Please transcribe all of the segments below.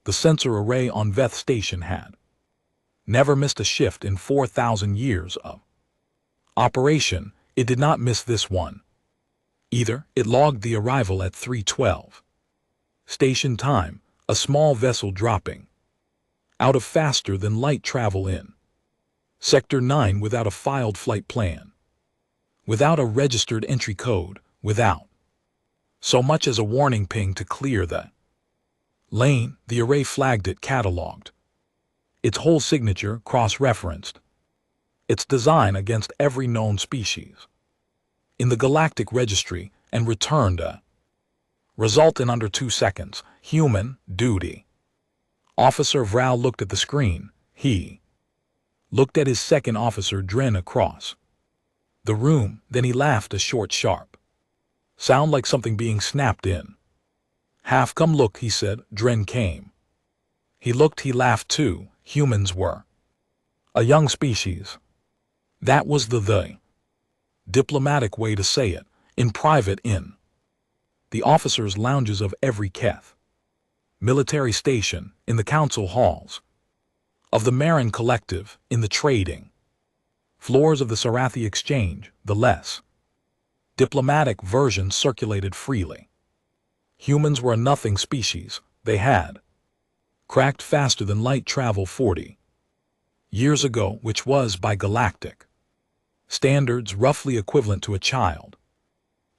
The sensor array on Veth Station had never missed a shift in 4,000 years of operation. It did not miss this one either. It logged the arrival at 3:12 station time, a small vessel dropping out of faster than light travel in Sector 9 without a filed flight plan, without a registered entry code, without so much as a warning ping to clear the lane. The array flagged it, cataloged its whole signature, cross-referenced its design against every known species in the galactic registry, and returned a result in under 2 seconds. Human duty. Officer Vral looked at the screen. He looked at his second officer Dren across the room. Then he laughed, a short, sharp sound like something being snapped in half. Come look, he said. Dren came. He looked, he laughed too. Humans were a young species. That was the diplomatic way to say it. In private, in the officers' lounges of every Keth military station, in the council halls of the Marin Collective, in the trading floors of the Sarathi Exchange, the less diplomatic version circulated freely. Humans were a nothing species. They had cracked faster than light travel 40 years ago, which was, by galactic standards, roughly equivalent to a child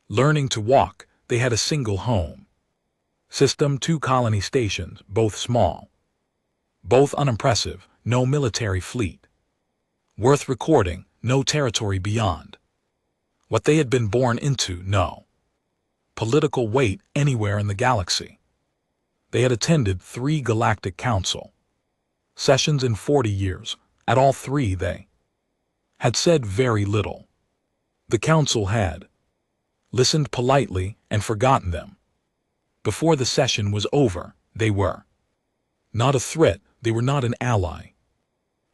learning to walk. They had a single home system, 2 colony stations, both small, both unimpressive, no military fleet worth recording, no territory beyond what they had been born into, no political weight anywhere in the galaxy. They had attended 3 galactic council sessions in 40 years. At all 3 they had said very little. The council had listened politely and forgotten them. Before the session was over, they were not a threat, they were not an ally,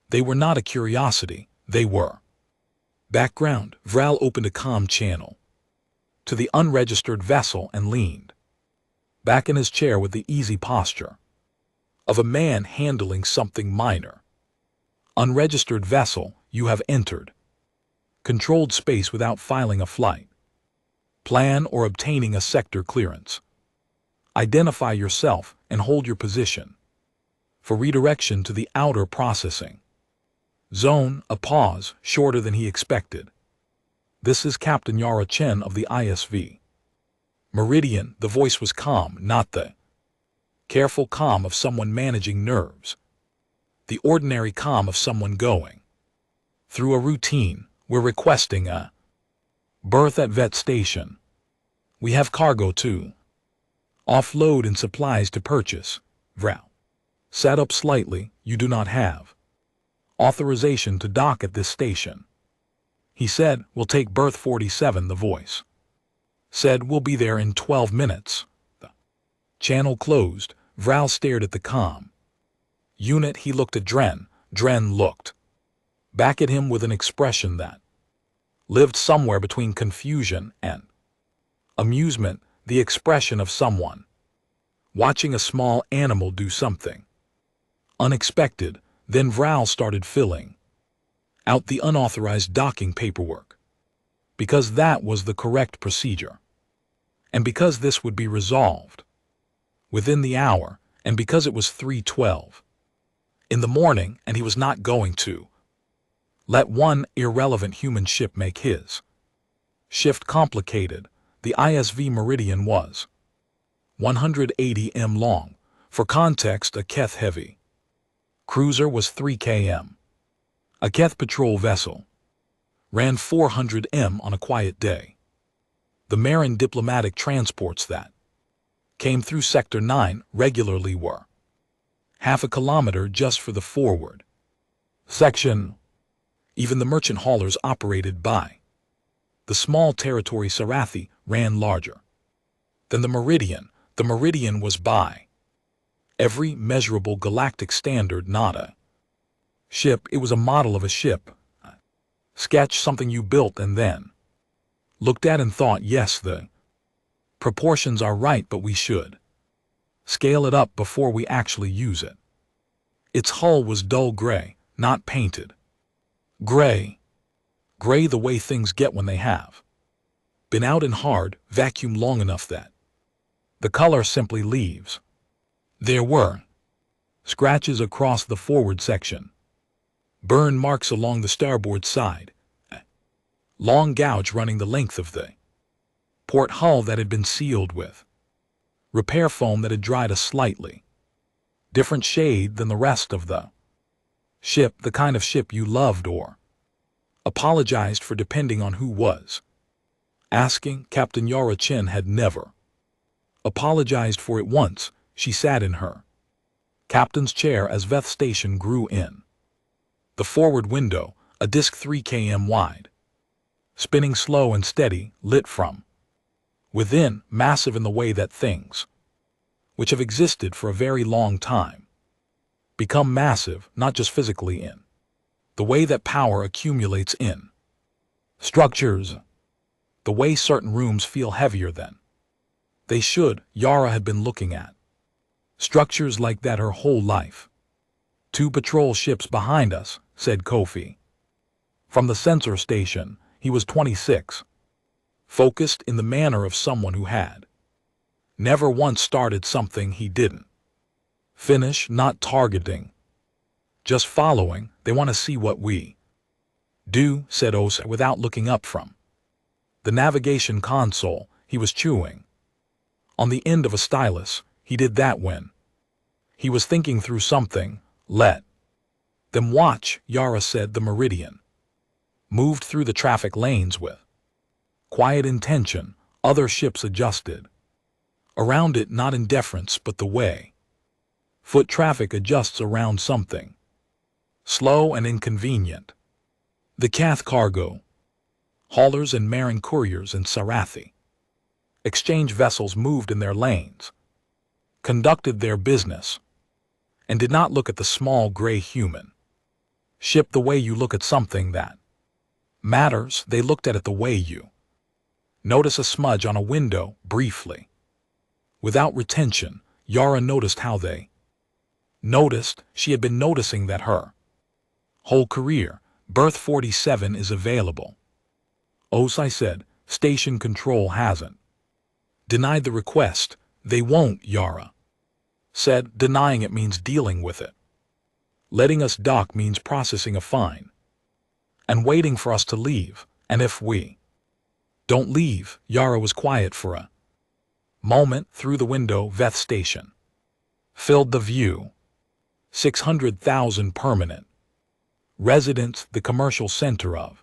they were not a curiosity, they were background. Vral opened a comm channel to the unregistered vessel and leaned back in his chair with the easy posture of a man handling something minor. Unregistered vessel, you have entered controlled space without filing a flight plan or obtaining a sector clearance. Identify yourself and hold your position for redirection to the outer processing zone. A pause, shorter than he expected. This is Captain Yara Chen of the ISV Meridian. The voice was calm, not the careful calm of someone managing nerves, the ordinary calm of someone going through a routine. We're requesting a berth at Vet Station. We have cargo to offload and supplies to purchase. Vral sat up slightly. You do not have authorization to dock at this station, he said. We'll take berth 47. The voice said, we'll be there in 12 minutes. The channel closed. Vral stared at the comm unit. He looked at Dren. Dren looked back at him with an expression that lived somewhere between confusion and amusement, the expression of someone watching a small animal do something unexpected. Then Vral started filling out the unauthorized docking paperwork, because that was the correct procedure, and because this would be resolved within the hour, and because it was 3:12 in the morning, and he was not going to let one irrelevant human ship make his shift complicated. The ISV Meridian was 180 m long. For context, a Keth heavy cruiser was 3 km. A Keth patrol vessel ran 400 m on a quiet day. The Marin diplomatic transports that came through Sector 9 regularly were half a kilometer just for the forward section. Even the merchant haulers operated by the small territory Sarathi ran larger than the Meridian. The Meridian was by every measurable galactic standard not a ship. It was a model of a ship. Sketch, something you built and then looked at and thought, yes, the proportions are right, but we should scale it up before we actually use it. Its hull was dull gray, not painted. Gray. Gray the way things get when they have been out in hard vacuum long enough that the color simply leaves. There were scratches across the forward section, burn marks along the starboard side, a long gouge running the length of the port hull that had been sealed with repair foam that had dried a slightly different shade than the rest of the ship, the kind of ship you loved or apologized for depending on who was asking. Captain Yara Chin had never apologized for it once. She sat in her captain's chair as Veth Station grew in the forward window, a disc 3 km wide, spinning slow and steady, lit from within, massive in the way that things which have existed for a very long time become massive, not just physically in the way that power accumulates in structures, the way certain rooms feel heavier than they should. Yara had been looking at structures like that her whole life. 2 patrol ships behind us, said Kofi. From the sensor station, he was 26, focused in the manner of someone who had never once started something he didn't finish, not targeting, just following. They want to see what we do, said Osa without looking up from the navigation console. He was chewing on the end of a stylus. He did that when he was thinking through something. Let them watch, Yara said. The Meridian moved through the traffic lanes with quiet intention. Other ships adjusted around it, not in deference, but the way foot traffic adjusts around something slow and inconvenient. The Cath cargo haulers and Marin couriers and Sarathi exchange vessels moved in their lanes, conducted their business, and did not look at the small gray human ship the way you look at something that matters. They looked at it the way you notice a smudge on a window, briefly, without retention. Yara noticed how they noticed. She had been noticing that her whole career. Berth 47 is available. Osai said. Station control hasn't denied the request. They won't, Yara said. Denying it means dealing with it. Letting us dock means processing a fine and waiting for us to leave. And if we don't leave, Yara was quiet for a moment. Through the window, Veth Station filled the view. 600,000 permanent residents, the commercial center of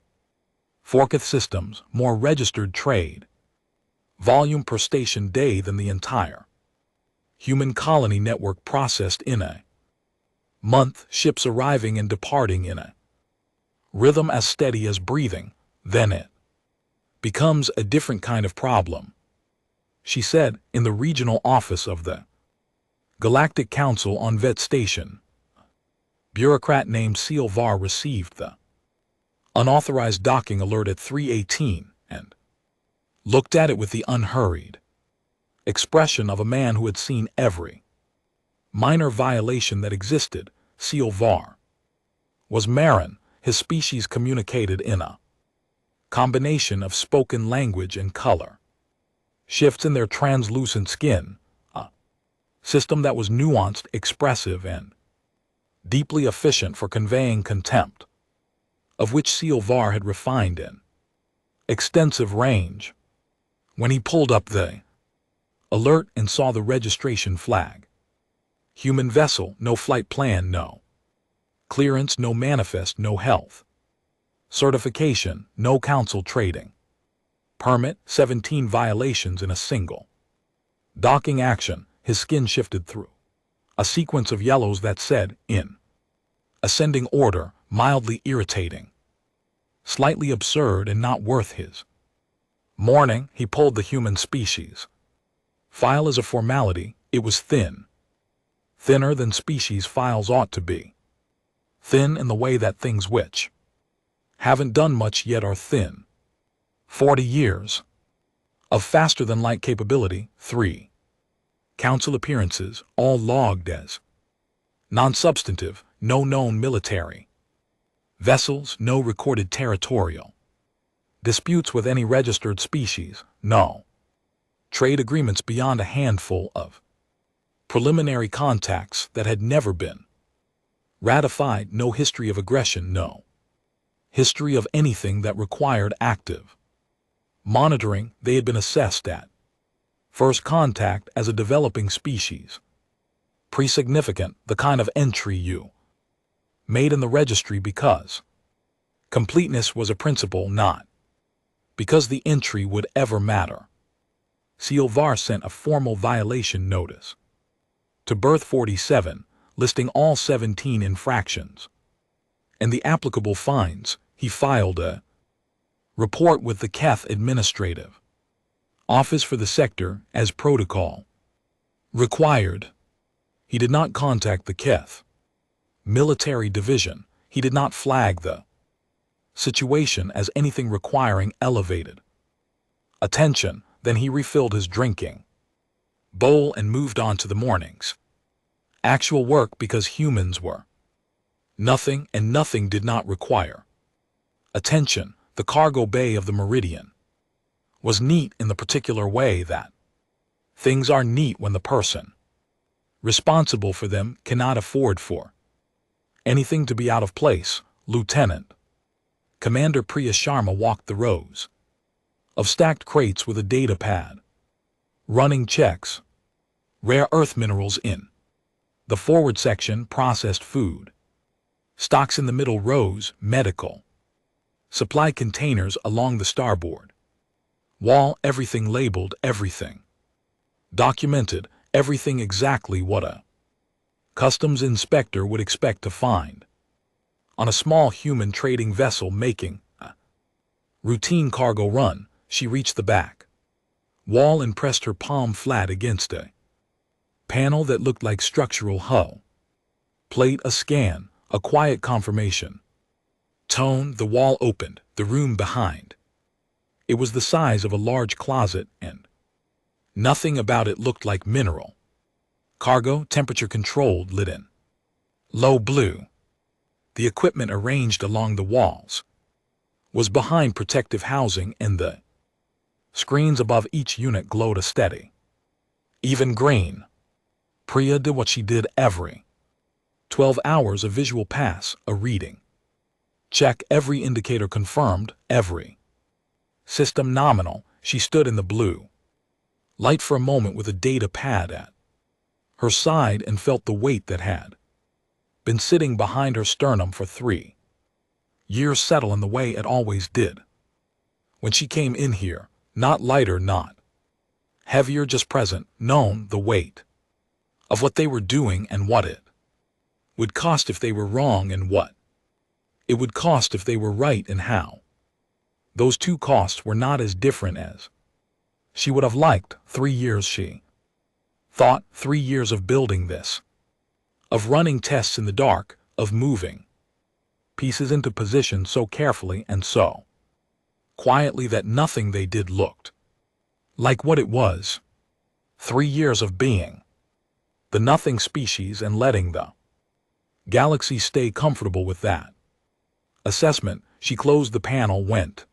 Forketh Systems, more registered trade volume per station day than the entire human colony network processed in a month. Ships arriving and departing in a rhythm as steady as breathing. Then it becomes a different kind of problem, she said. In the regional office of the Galactic Council on Veth Station, bureaucrat named Seal Var received the unauthorized docking alert at 3:18 and looked at it with the unhurried expression of a man who had seen every minor violation that existed. Seal Var was Marin. His species communicated in a combination of spoken language and color shifts in their translucent skin, a system that was nuanced, expressive, and deeply efficient for conveying contempt, of which Seal Var had refined in extensive range. When he pulled up the alert and saw the registration flag, human vessel, no flight plan, no clearance, no manifest, no health certification, no council trading permit, 17 violations in a single docking action, his skin shifted through a sequence of yellows that said, in ascending order, mildly irritating, slightly absurd, and not worth his morning. He pulled the human species file as a formality. It was thin, thinner than species files ought to be, thin in the way that things which haven't done much yet are thin. 40 years of faster-than-light capability. 3 Council appearances, all logged as non-substantive, no known military vessels, no recorded territorial disputes with any registered species, no trade agreements beyond a handful of preliminary contacts that had never been ratified, no history of aggression, no history of anything that required active monitoring. They had been assessed at first contact as a developing species. Pre-significant, the kind of entry you made in the registry because completeness was a principle, not because the entry would ever matter. Silvar sent a formal violation notice to Berth 47, listing all 17 infractions and the applicable fines. He filed a report with the Keth Administrative Office for the sector as protocol required. He did not contact the Keth Military Division. He did not flag the situation as anything requiring elevated attention. Then he refilled his drinking bowl and moved on to the morning's actual work, because humans were nothing and nothing did not require attention. The cargo bay of the Meridian was neat in the particular way that things are neat when the person responsible for them cannot afford for anything to be out of place. Lieutenant Commander Priya Sharma walked the rows of stacked crates with a data pad, running checks. Rare earth minerals in the forward section, processed food stocks in the middle rows, medical supply containers along the starboard wall, everything labeled, everything documented, everything exactly what a customs inspector would expect to find on a small human trading vessel making a routine cargo run. She reached the back wall and pressed her palm flat against a panel that looked like structural hull plate. A scan, a quiet confirmation tone. The wall opened. The room behind it was the size of a large closet, and nothing about it looked like mineral cargo. Temperature controlled, lit in low blue. The equipment arranged along the walls was behind protective housing, and the screens above each unit glowed a steady, even green. Priya did what she did every 12 hours: a visual pass, a reading check, every indicator confirmed, every system nominal. She stood in the blue light for a moment with a data pad at her side and felt the weight that had been sitting behind her sternum for 3 years settle in the way it always did when she came in here. Not lighter, not heavier, just present, known, the weight of what they were doing and what it would cost if they were wrong and what it would cost if they were right, and how those two costs were not as different as she would have liked. 3 years, she thought, 3 years of building this, of running tests in the dark, of moving pieces into position so carefully and so quietly that nothing they did looked like what it was. 3 years of being the nothing species and letting the galaxy stay comfortable with that assessment. She closed the panel, went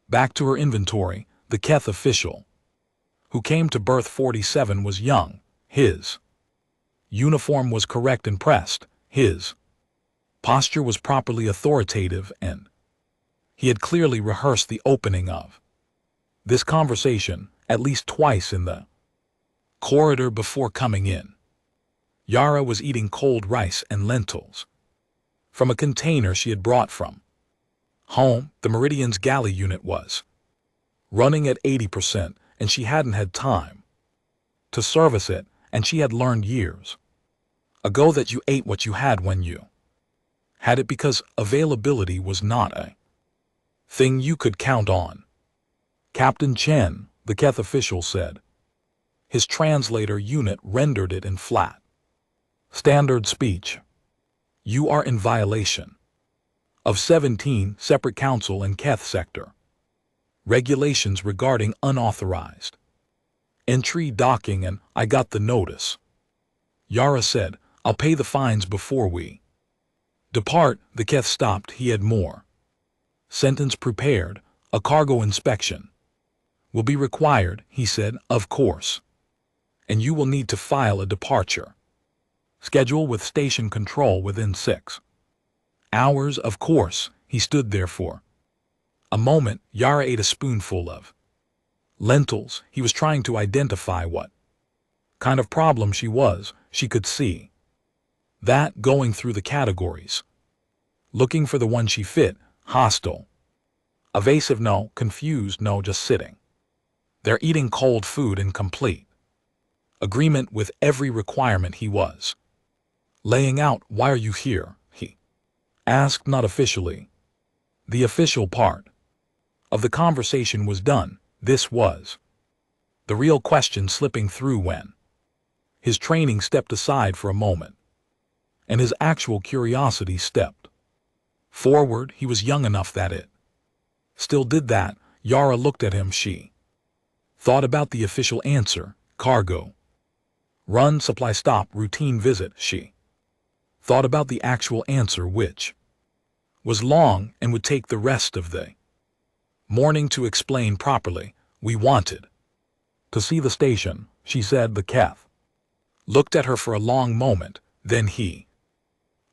back to her inventory. The Keth official who came to Berth 47 was young. His uniform was correct and pressed. His posture was properly authoritative, and he had clearly rehearsed the opening of this conversation at least twice in the corridor before coming in. Yara was eating cold rice and lentils from a container she had brought from home. The Meridian's galley unit was running at 80%, and she hadn't had time to service it, and she had learned years ago that you ate what you had when you had it, because availability was not a thing you could count on. Captain Chen, the Keth official said. His translator unit rendered it in flat standard speech. You are in violation of 17 separate council and Keth sector regulations regarding unauthorized Entry docking and I got the notice. Yara said, I'll pay the fines before we depart. The Keth stopped. He had more. Sentence prepared. A cargo inspection will be required, he said, of course. And you will need to file a departure schedule with station control within 6 hours, of course. He stood there for a moment. Yara ate a spoonful of lentils. He was trying to identify what kind of problem she could see that going through the categories, looking for the one she fit. Hostile, evasive, no. Confused, no. Just sitting there eating cold food in complete agreement with every requirement he was laying out. Why are you here? He asked. Not officially. The official part of the conversation was done. This was the real question slipping through when his training stepped aside for a moment, and his actual curiosity stepped forward. He was young enough that it still did that. Yara looked at him. She thought about the official answer. Cargo run, supply stop, routine visit. She thought about the actual answer, which was long and would take the rest of the morning to explain properly. We wanted to see the station, she said. The Keth looked at her for a long moment, then he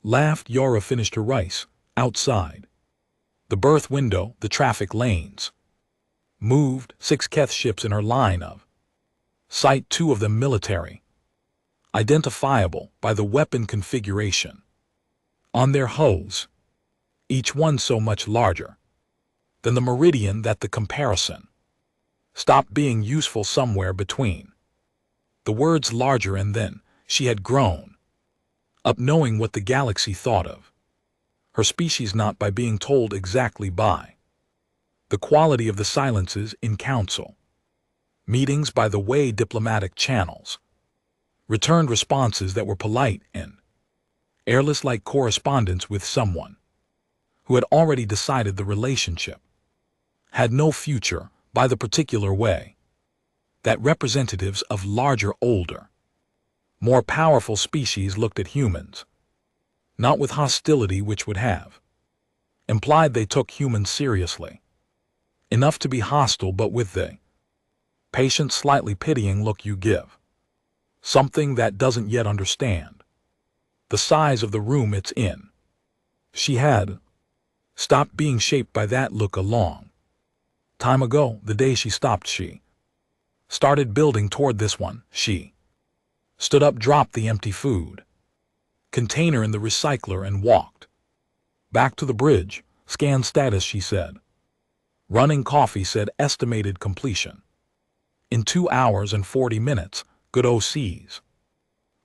laughed. Yara finished her rice. Outside the berth window, the traffic lanes moved. 6 Keth ships in her line of sight, 2 of them military, identifiable by the weapon configuration on their hulls, each one so much larger than the Meridian that the comparison stopped being useful somewhere between the words larger and then she had grown up knowing what the galaxy thought of her species, not by being told exactly, by the quality of the silences in council meetings, by the way diplomatic channels returned responses that were polite and airless, like correspondence with someone who had already decided the relationship had no future, by the particular way that representatives of larger, older, more powerful species looked at humans, not with hostility which would have implied they took humans seriously enough to be hostile, but with the patient, slightly pitying look you give something that doesn't yet understand the size of the room it's in. She had stopped being shaped by that look a long time ago. The day she stopped, she started building toward this one. She stood up, dropped the empty food container in the recycler, and walked back to the bridge. Scan status, she said. Running coffee, said estimated completion in 2 hours and 40 minutes. Good. OC's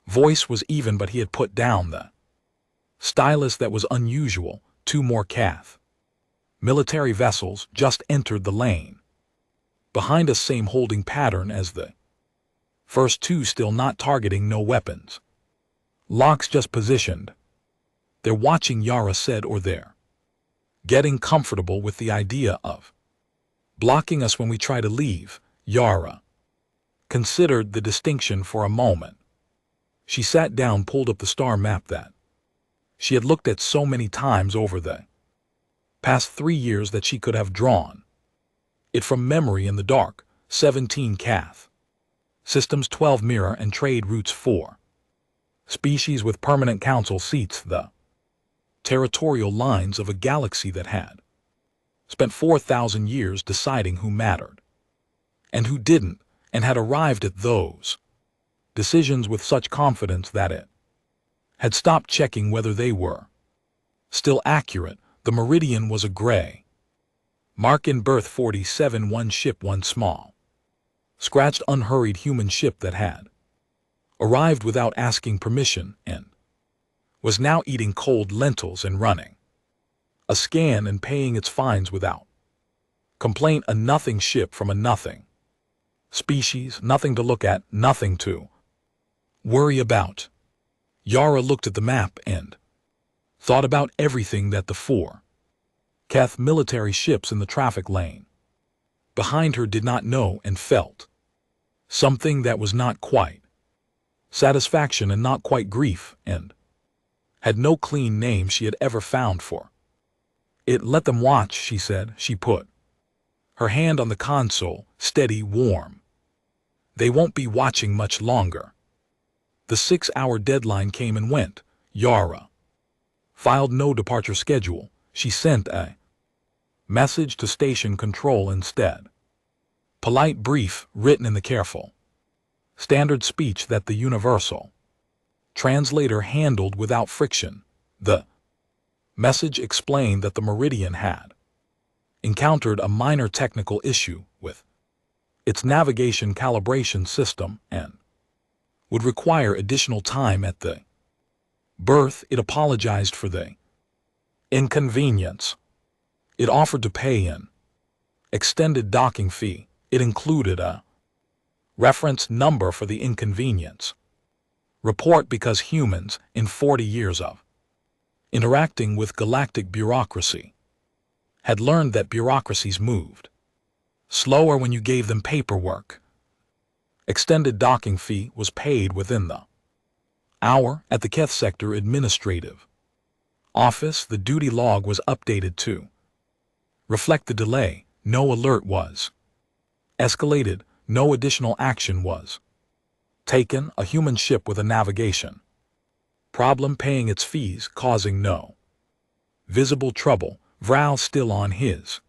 voice was even, but he had put down the stylus. That was unusual. 2 more Cath military vessels just entered the lane behind us, same holding pattern as the first 2, still not targeting, no weapons. Locks, just positioned. They're watching, Yara said, or they're getting comfortable with the idea of blocking us when we try to leave. Yara considered the distinction for a moment. She sat down, pulled up the star map that she had looked at so many times over the past 3 years that she could have drawn it from memory in the dark. 17 Cath systems, 12 mirror and trade routes, 4 species with permanent council seats, the territorial lines of a galaxy that had spent 4,000 years deciding who mattered and who didn't, and had arrived at those decisions with such confidence that it had stopped checking whether they were still accurate. The Meridian was a gray mark in berth 47, 1 ship, 1 small, scratched, unhurried human ship that had arrived without asking permission and was now eating cold lentils and running a scan and paying its fines without complaint. A nothing ship from a nothing species, nothing to look at, nothing to worry about. Yara looked at the map and thought about everything that the 4 Keth military ships in the traffic lane behind her did not know, and felt Something that was not quite satisfaction and not quite grief, and had no clean name she had ever found for it. Let them watch, she said. She put her hand on the console, steady, warm. They won't be watching much longer. The 6-hour deadline came and went. Yara filed no departure schedule. She sent a message to station control instead. Polite brief, written in the careful standard speech that the universal translator handled without friction. The message explained that the Meridian had encountered a minor technical issue with its navigation calibration system and would require additional time at the berth. It apologized for the inconvenience. It offered to pay an extended docking fee. It included a reference number for the inconvenience. Report because humans, in 40 years of interacting with galactic bureaucracy, had learned that bureaucracies moved slower when you gave them paperwork. Extended docking fee was paid within the hour at the Keth Sector Administrative Office. The duty log was updated to reflect the delay. No alert was escalated. No additional action was taken. A human ship with a navigation problem paying its fees, causing no visible trouble. Vral, still on his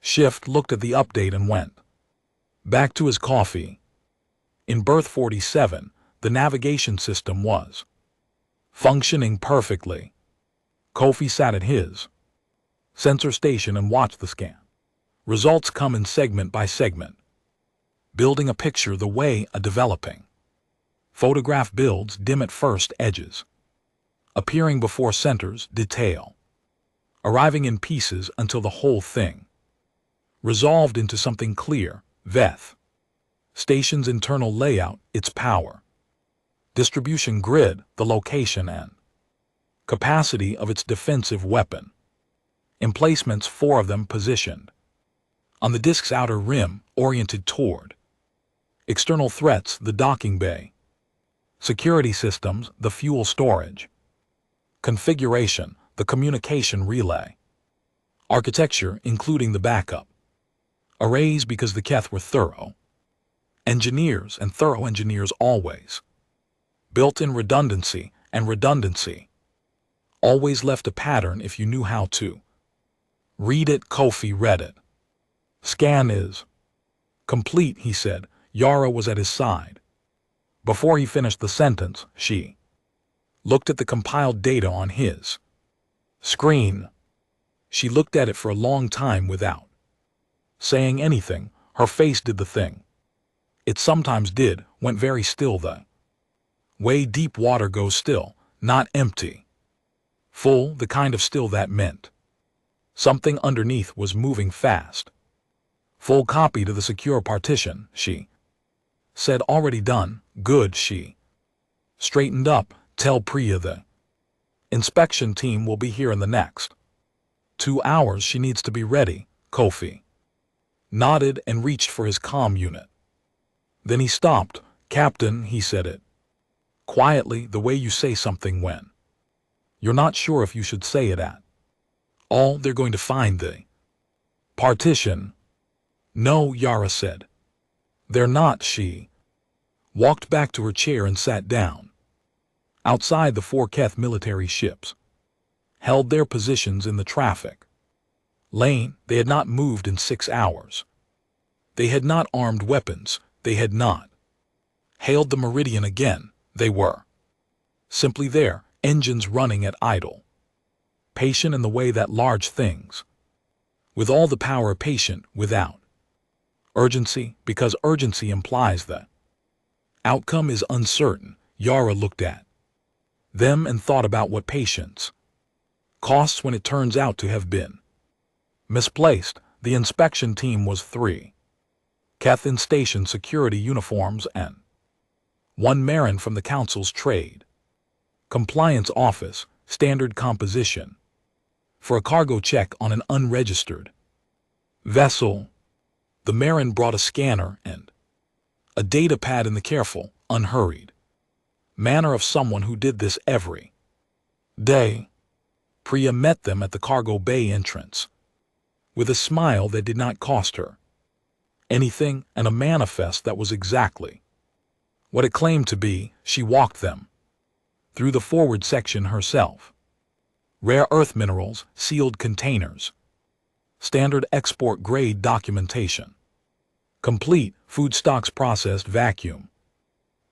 shift, looked at the update and went back to his coffee. In berth 47, the navigation system was functioning perfectly. Kofi sat at his sensor station and watched the scan. Results come in segment by segment, building a picture the way a developing photograph builds. Dim at first, edges appearing before centers, detail arriving in pieces until the whole thing resolved into something clear. Veth station's internal layout, its power distribution grid, the location and capacity of its defensive weapon emplacements, 4 of them positioned on the disk's outer rim, oriented toward external threats. The docking bay, security systems, the fuel storage configuration, the communication relay architecture, including the backup arrays, because the Keth were thorough engineers, and thorough engineers always built-in redundancy, and redundancy always left a pattern if you knew how to read it. Kofi read it. Scan is complete, he said. Yara was at his side. Before he finished the sentence, she looked at the compiled data on his screen. She looked at it for a long time without saying anything. Her face did the thing it sometimes did, went very still, the way deep water goes still, not empty. Full, the kind of still that meant something underneath was moving fast. Full copy to the secure partition, she said. Already done. Good. She straightened up. Tell Priya the inspection team will be here in the next 2 hours. She needs to be ready. Kofi nodded and reached for his comm unit. Then he stopped. Captain, he said it quietly, the way you say something when you're not sure if you should say it at all. They're going to find the partition. No, Yara said. They're not. She walked back to her chair and sat down. Outside, the 4 Keth military ships held their positions in the traffic lane. They had not moved in 6 hours. They had not armed weapons. They had not hailed the Meridian again. They were simply there, engines running at idle, patient in the way that large things, with all the power patient, without urgency, because urgency implies that outcome is uncertain. Yara looked at them and thought about what patience costs when it turns out to have been misplaced. The inspection team was 3 Keth in station security uniforms and 1 Marin from the Council's Trade Compliance Office, standard composition for a cargo check on an unregistered vessel. The Marin brought a scanner and A data pad in the careful, unhurried manner of someone who did this every day. Priya met them at the cargo bay entrance with a smile that did not cost her anything and a manifest that was exactly what it claimed to be. She walked them through the forward section herself. Rare earth minerals, sealed containers, standard export grade documentation, complete food stocks processed vacuum,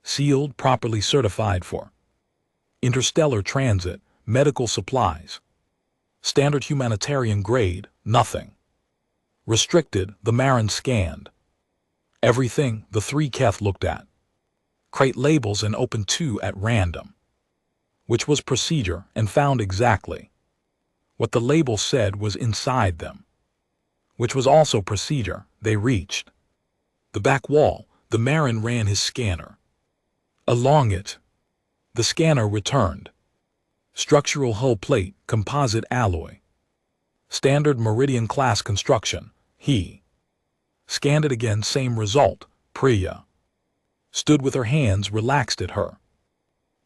sealed, properly certified for interstellar transit, medical supplies, standard humanitarian grade, nothing restricted. The Marin scanned everything. The three Keth looked at crate labels and opened two at random, which was procedure, and found exactly what the label said was inside them, which was also procedure. They reached the back wall. The Marin ran his scanner along it. The scanner returned structural hull plate, composite alloy, standard Meridian class construction. He scanned it again, same result. Priya stood with her hands relaxed at her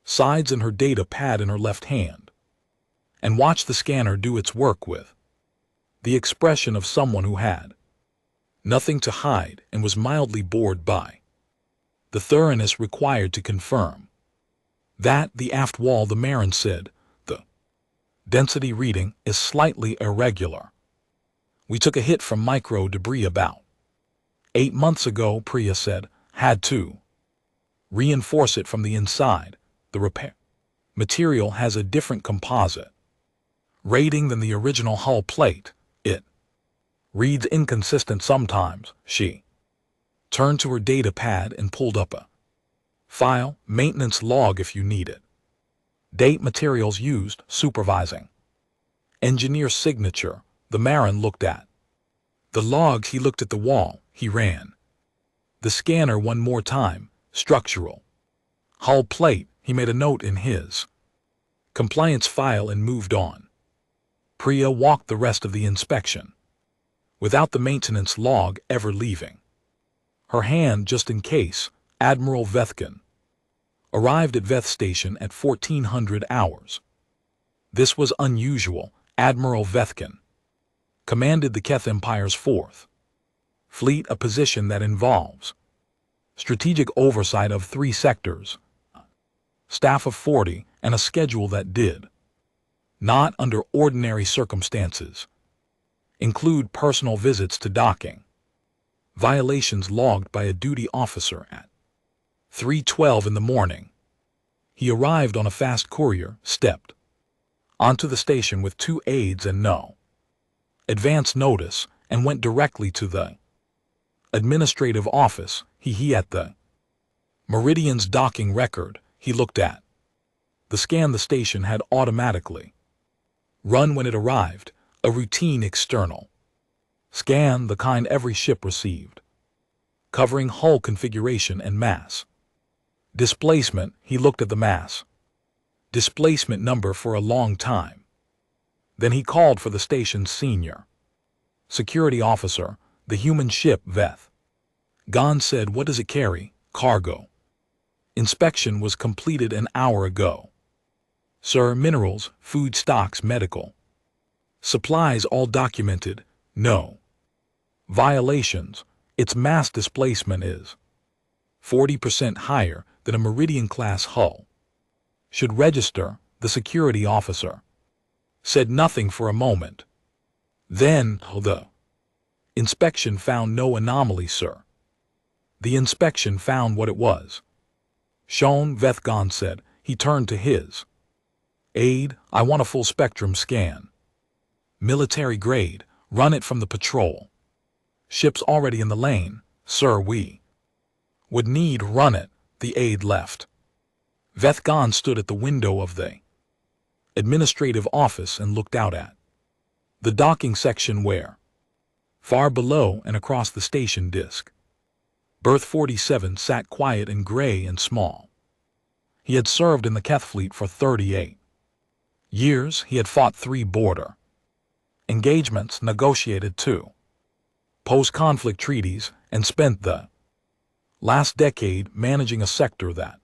sides and her data pad in her left hand, and watched the scanner do its work with the expression of someone who had nothing to hide and was mildly bored by the thoroughness required to confirm that. The aft wall, the Marin said, the density reading is slightly irregular. We took a hit from micro debris about 8 months ago, Priya said. Had to reinforce it from the inside. The repair material has a different composite rating than the original hull plate. It reads inconsistent sometimes. She turned to her data pad and pulled up a file, maintenance log if you need it. Date, materials used, supervising engineer signature. The Marin looked at the logs. He looked at the wall. He ran the scanner one more time. Structural hull plate. He made a note in his compliance file and moved on. Priya walked the rest of the inspection without the maintenance log ever leaving her hand, just in case. Admiral Vethkin arrived at Veth Station at 1400 hours. This was unusual. Admiral Vethkin commanded the Keth Empire's 4th Fleet, a position that involves strategic oversight of 3 sectors, staff of 40, and a schedule that did not, under ordinary circumstances, include personal visits to docking. Violations logged by a duty officer at 3:12 in the morning. He arrived on a fast courier, stepped onto the station with 2 aides and no advance notice, and went directly to the administrative office. He at the Meridian's docking record. He looked at the scan the station had automatically run when it arrived, a routine external scan, the kind every ship received, covering hull configuration and mass displacement. He looked at the mass displacement number for a long time. Then he called for the station's senior security officer. The human ship Veth Gon said, "What does it carry?" "Cargo. Inspection was completed an hour ago. Sir, minerals, food stocks, medical supplies, all documented. No violations. Its mass displacement is 40% higher than a Meridian-class hull. Should register." The security officer said nothing for a moment. Then, the inspection found no anomaly, sir. The inspection found what it was shown, Veth Gon said. He turned to his aide. "I want a full spectrum scan. Military grade. Run it from the patrol ships already in the lane. Sir, we would need run it." The aide left. Veth Gon stood at the window of the administrative office and looked out at the docking section where, far below and across the station disk, Berth 47 sat quiet and gray and small. He had served in the Keth fleet for 38 years. He had fought 3 border engagements, negotiated 2 post-conflict treaties, and spent the Last decade managing a sector that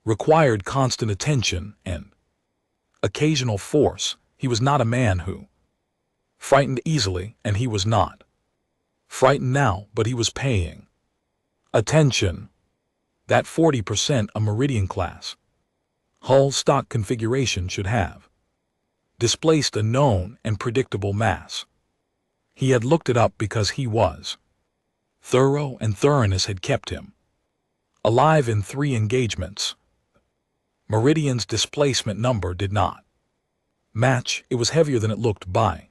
required constant attention and occasional force. He was not a man who frightened easily, and he was not frightened now, but he was paying attention. That 40% a Meridian class hull stock configuration should have displaced a known and predictable mass. He had looked it up because he was thorough, and thoroughness had kept him alive in 3 engagements. Meridian's displacement number did not match. It was heavier than it looked by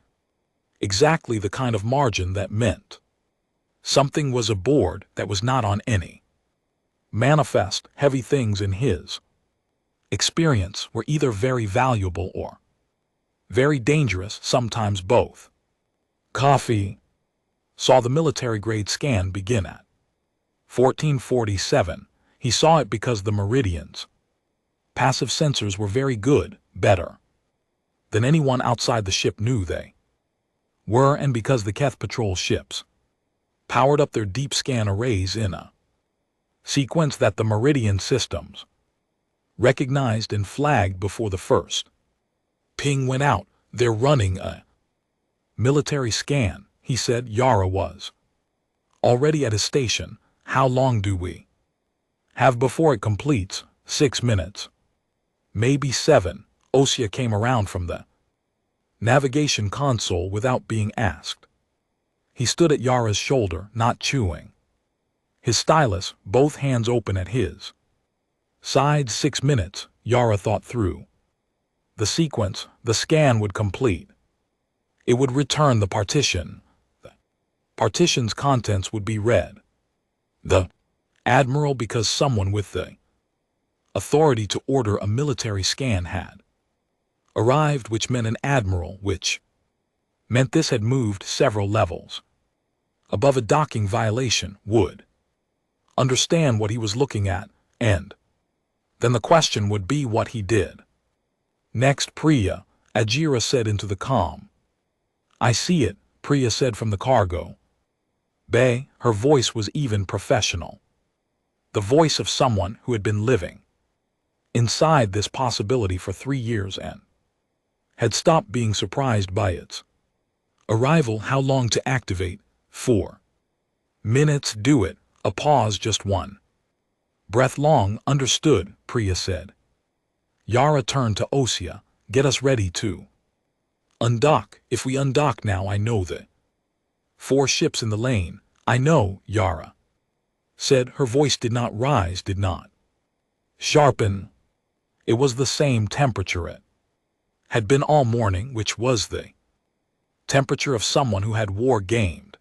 exactly the kind of margin that meant something was aboard that was not on any manifest. Heavy things in his experience were either very valuable or very dangerous, sometimes both. Coffee saw the military-grade scan begin at 1447. He saw it because the Meridian's passive sensors were very good, better than anyone outside the ship knew they were, and because the Keth patrol ships powered up their deep scan arrays in a sequence that the Meridian systems recognized and flagged before the first ping went out. They're running a military scan, he said. Yara was already at his station. How long do we have before it completes? 6 minutes. Maybe 7. Osea came around from the navigation console without being asked. He stood at Yara's shoulder, not chewing his stylus, both hands open at his side. 6 minutes, Yara thought through the sequence. The scan would complete. It would return the partition. The partition's contents would be read. The admiral, because someone with the authority to order a military scan had arrived, which meant an admiral, which meant this had moved several levels above a docking violation, would understand what he was looking at, and then the question would be what he did next. Priya, Ajira said into the comm. I see it, Priya said from the cargo bay. Her voice was even professional, the voice of someone who had been living inside this possibility for 3 years and had stopped being surprised by its arrival. How long to activate? 4 minutes. Do it. A pause, just 1 breath long. Understood, Priya said. Yara turned to Osea. Get us ready to undock. If we undock now, I know the 4 ships in the lane. I know, Yara said. Her voice did not rise, did not sharpen. It was the same temperature it had been all morning, which was the temperature of someone who had war gamed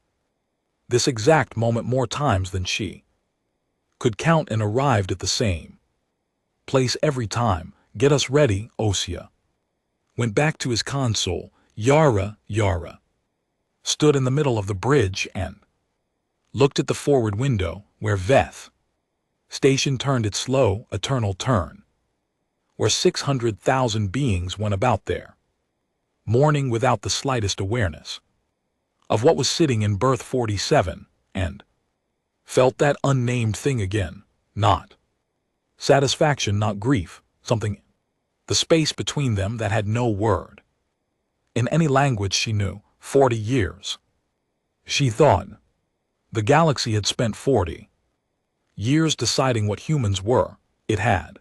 this exact moment more times than she could count, and arrived at the same place every time. Get us ready, Osea went back to his console. Yara stood in the middle of the bridge and looked at the forward window where Veth Station turned its slow, eternal turn, where 600,000 beings went about their morning without the slightest awareness of what was sitting in berth 47, and felt that unnamed thing again. Not satisfaction, not grief, something, the space between them that had no word in any language she knew. 40 years. She thought the galaxy had spent 40 years deciding what humans were. It had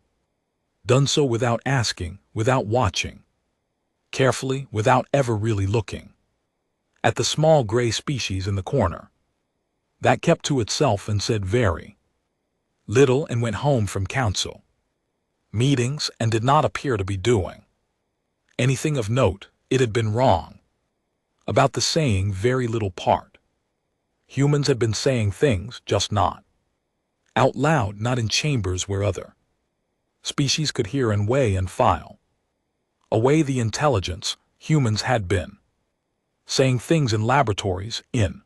done so without asking, without watching carefully, without ever really looking at the small gray species in the corner that kept to itself and said very little, and went home from council meetings and did not appear to be doing anything of note. It had been wrong about the saying very little part. Humans had been saying things, just not out loud, not in chambers where other species could hear and weigh and file away the intelligence. Humans had been saying things in laboratories, in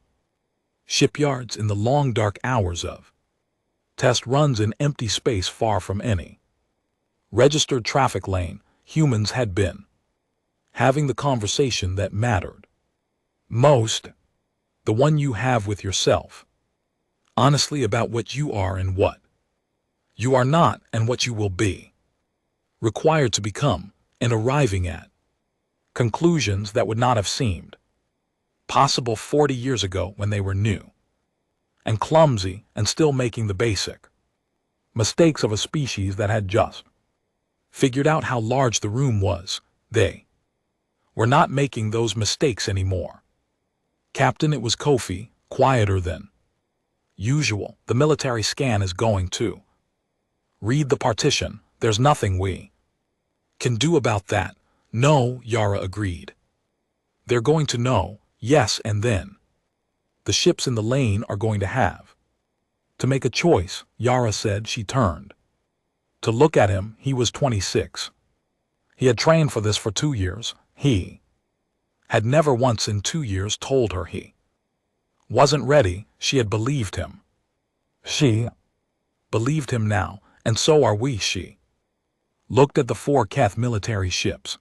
shipyards, in the long dark hours of test runs, in empty space far from any registered traffic lane. Humans had been having the conversation that mattered most, the one you have with yourself. Honestly about what you are and what you are not and what you will be. Required to become and arriving at conclusions that would not have seemed possible 40 years ago when they were new and clumsy and still making the basic mistakes of a species that had just figured out how large the room was. They were not making those mistakes anymore. Captain, it was Kofi, quieter than usual. The military scan is going to read the partition. There's nothing we can do about that. No, Yara agreed. They're going to know, yes, and then the ships in the lane are going to have to make a choice, Yara said. She turned to look at him. He was 26. He had trained for this for 2 years. He had never once in 2 years told her he wasn't ready. She had believed him. She believed him now, and so are we. She looked at the 4 Keth military ships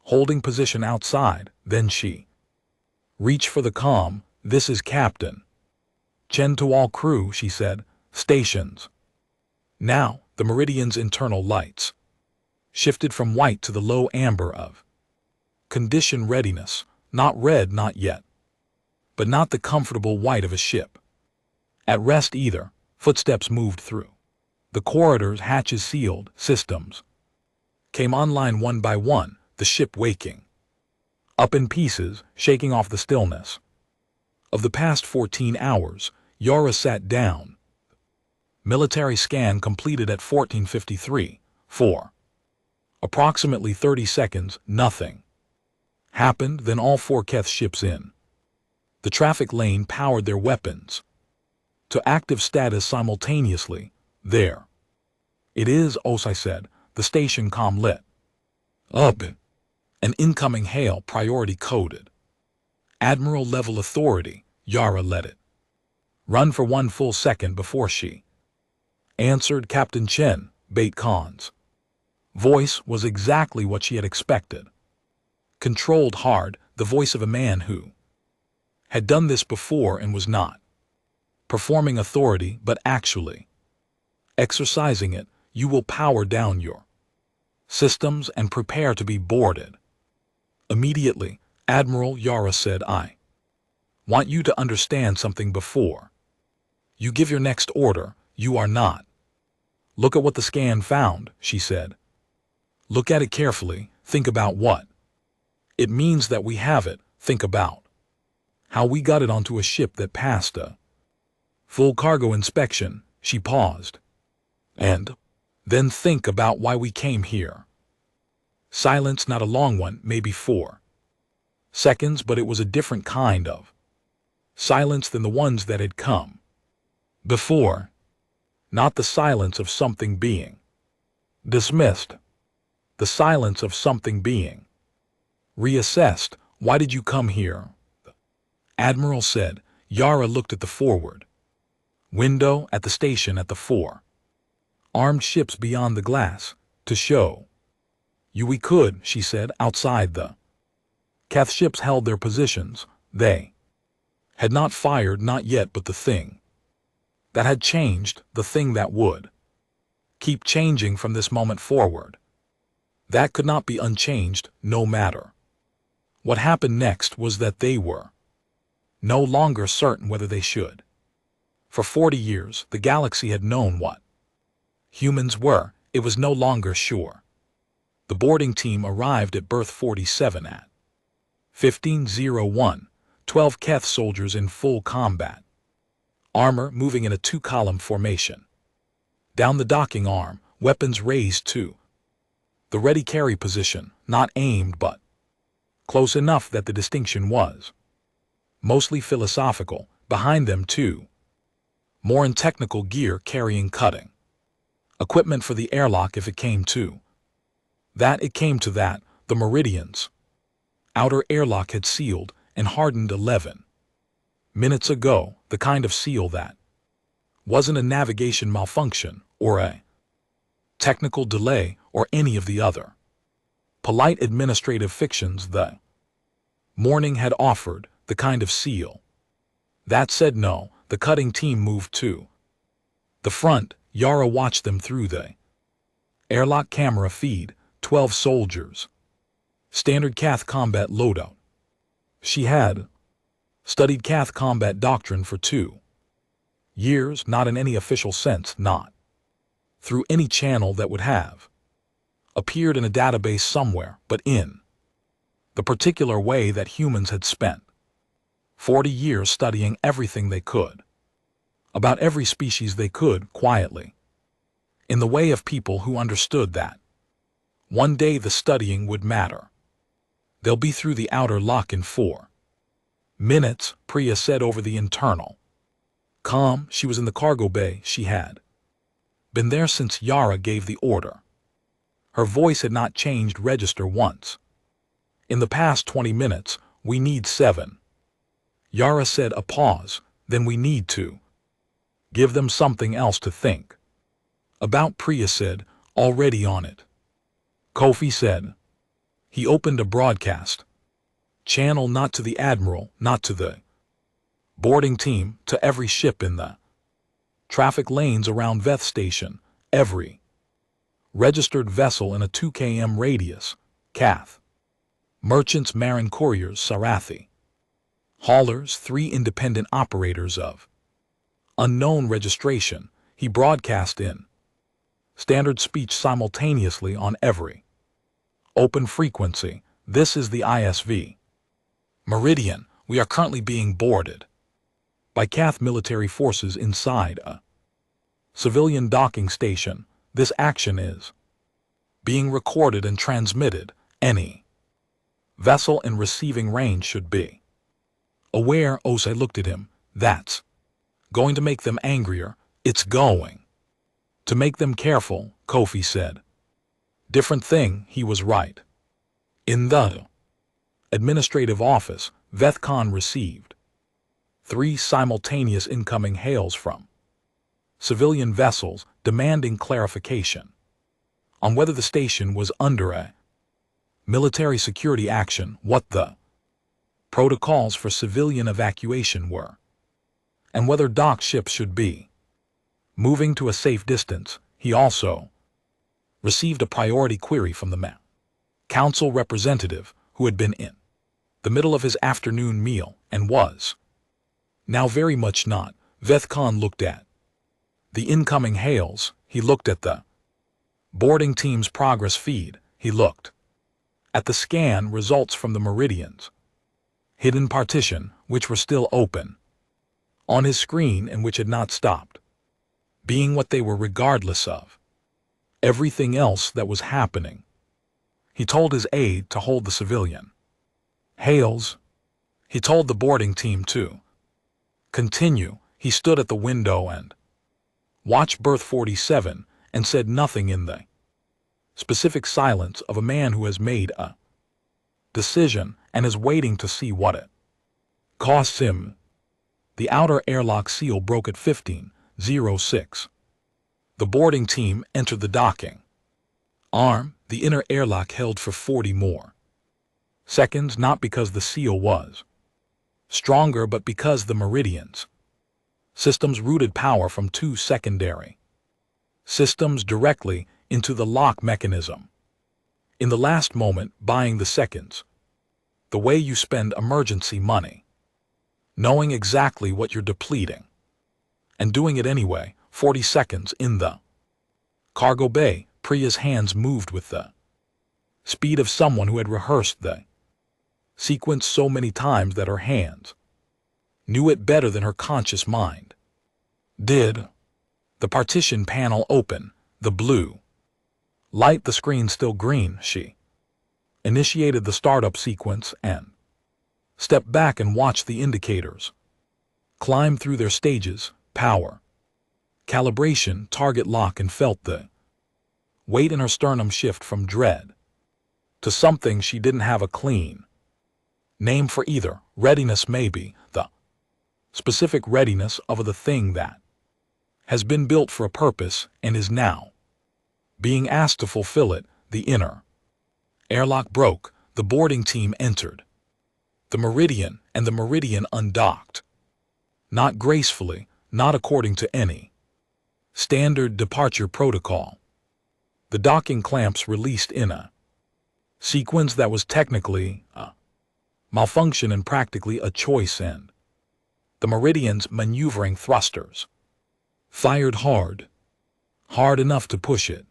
holding position outside. Then she reached for the comm. This is Captain Chen to all crew, she said. Stations. Now, the Meridian's internal lights shifted from white to the low amber of condition readiness. Not red, not yet, but not the comfortable white of a ship at rest either. Footsteps moved through the corridors, hatches sealed, systems came online one by one, the ship waking up in pieces, shaking off the stillness of the past 14 hours. Yara sat down. Military scan completed at 14:53. For approximately 30 seconds, nothing happened. Then all 4 Keth ships in the traffic lane powered their weapons to active status simultaneously. There it is, Osai said. The station comm lit up. An incoming hail, priority coded. Admiral level authority. Yara let it run for 1 full second before she answered. Captain Chen. Bait Khan's voice was exactly what she had expected. Controlled, hard, the voice of a man who had done this before and was not performing authority but actually exercising it. You will power down your systems and prepare to be boarded immediately. Admiral, Yara said, I want you to understand something before you give your next order. You are not. Look at what the scan found, she said. Look at it carefully. Think about what it means that we have it. Think about how we got it onto a ship that passed a full cargo inspection. She paused. And then think about why we came here. Silence, not a long one, maybe 4 seconds, but it was a different kind of silence than the ones that had come before. Not the silence of something being dismissed. The silence of something being reassessed. Why did you come here? The Admiral said. Yara looked at the forward window, at the station, at the 4 armed ships beyond the glass. To show you we could, she said. Outside, the Keth ships held their positions. They had not fired, not yet, but the thing that had changed, the thing that would keep changing from this moment forward, that could not be unchanged, no matter what happened next, was that they were no longer certain whether they should. For 40 years, the galaxy had known what humans were. It was no longer sure. The boarding team arrived at berth 47 at 15:01. 12 Keth soldiers in full combat armor, moving in a 2-column formation down the docking arm, weapons raised to the ready carry position, not aimed but close enough that the distinction was mostly philosophical. Behind them, 2 more in technical gear, carrying cutting equipment for the airlock if it came to that. It came to that. The Meridian's outer airlock had sealed and hardened 11 minutes ago, the kind of seal that wasn't a navigation malfunction or a technical delay or any of the other polite administrative fictions the morning had offered, the kind of seal that said no, The cutting team moved to the front. Yara watched them through the airlock camera feed. 12 soldiers. Standard Cath combat loadout. She had studied Cath combat doctrine for 2 years, not in any official sense, not through any channel that would have appeared in a database somewhere, but in the particular way that humans had spent 40 years studying everything they could, about every species they could, quietly, in the way of people who understood that one day the studying would matter. They'll be through the outer lock in 4 minutes, Priya said over the internal comm. She was in the cargo bay. She had been there since Yara gave the order. Her voice had not changed register once. In the past 20 minutes, we need 7. Yara said. A pause. Then we need to give them something else to think about, Priya said. Already on it, Kofi said. He opened a broadcast channel, not to the admiral, not to the boarding team, to every ship in the traffic lanes around Veth Station, every registered vessel in a 2 km radius, Cath, merchants, Marin couriers, Sarathi, haulers, 3 independent operators of unknown registration. He broadcast in standard speech simultaneously on every open frequency. This is the ISV Meridian. We are currently being boarded by Cath military forces inside a civilian docking station. This action is being recorded and transmitted. Any vessel in receiving range should be aware. Osei looked at him. That's going to make them angrier. It's going to make them careful, Kofi said. Different thing. He was right. In the administrative office, Vethcon received 3 simultaneous incoming hails from civilian vessels demanding clarification on whether the station was under a military security action, what the protocols for civilian evacuation were, and whether docked ships should be moving to a safe distance. He also received a priority query from the council representative, who had been in the middle of his afternoon meal and was now very much not. Vethcon looked at the incoming hails. He looked at the boarding team's progress feed. He looked at the scan results from the Meridian's hidden partition, which were still open on his screen and which had not stopped being what they were, regardless of everything else that was happening. He told his aide to hold the civilian hails. He told the boarding team to continue. He stood at the window and watched Berth 47 and said nothing, in the specific silence of a man who has made a decision and is waiting to see what it costs him. The outer airlock seal broke at 15:06. The boarding team entered the docking arm. The inner airlock held for 40 more seconds, not because the seal was stronger, but because the Meridian's systems routed power from 2 secondary systems directly into the lock mechanism. In the last moment, buying the seconds, the way you spend emergency money, knowing exactly what you're depleting, and doing it anyway. 40 seconds in the cargo bay. Priya's hands moved with the speed of someone who had rehearsed the sequence so many times that her hands knew it better than her conscious mind did. The partition panel open. The blue light, the screen still green. She initiated the startup sequence and stepped back and watched the indicators climb through their stages: power, calibration, target lock, and felt the weight in her sternum shift from dread to something she didn't have a clean name for either. Readiness, maybe the specific readiness of the thing that has been built for a purpose and is now being asked to fulfill it. The inner airlock broke. The boarding team entered the Meridian, and the Meridian undocked. Not gracefully, not according to any standard departure protocol. The docking clamps released in a sequence that was technically a malfunction and practically a choice end. The Meridian's maneuvering thrusters fired hard enough to push it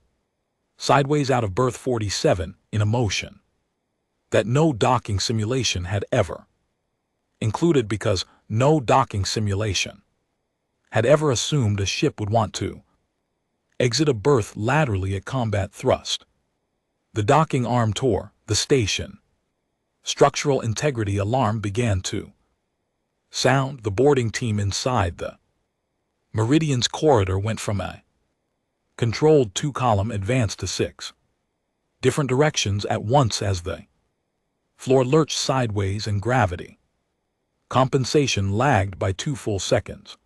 sideways out of berth 47 in a motion that no docking simulation had ever included, because no docking simulation had ever assumed a ship would want to exit a berth laterally at combat thrust. The docking arm tore the station. Structural integrity alarm began to sound. The boarding team inside the Meridian's corridor went from a controlled 2-column advance to 6 different directions at once as the floor lurched sideways and gravity compensation lagged by 2 full seconds.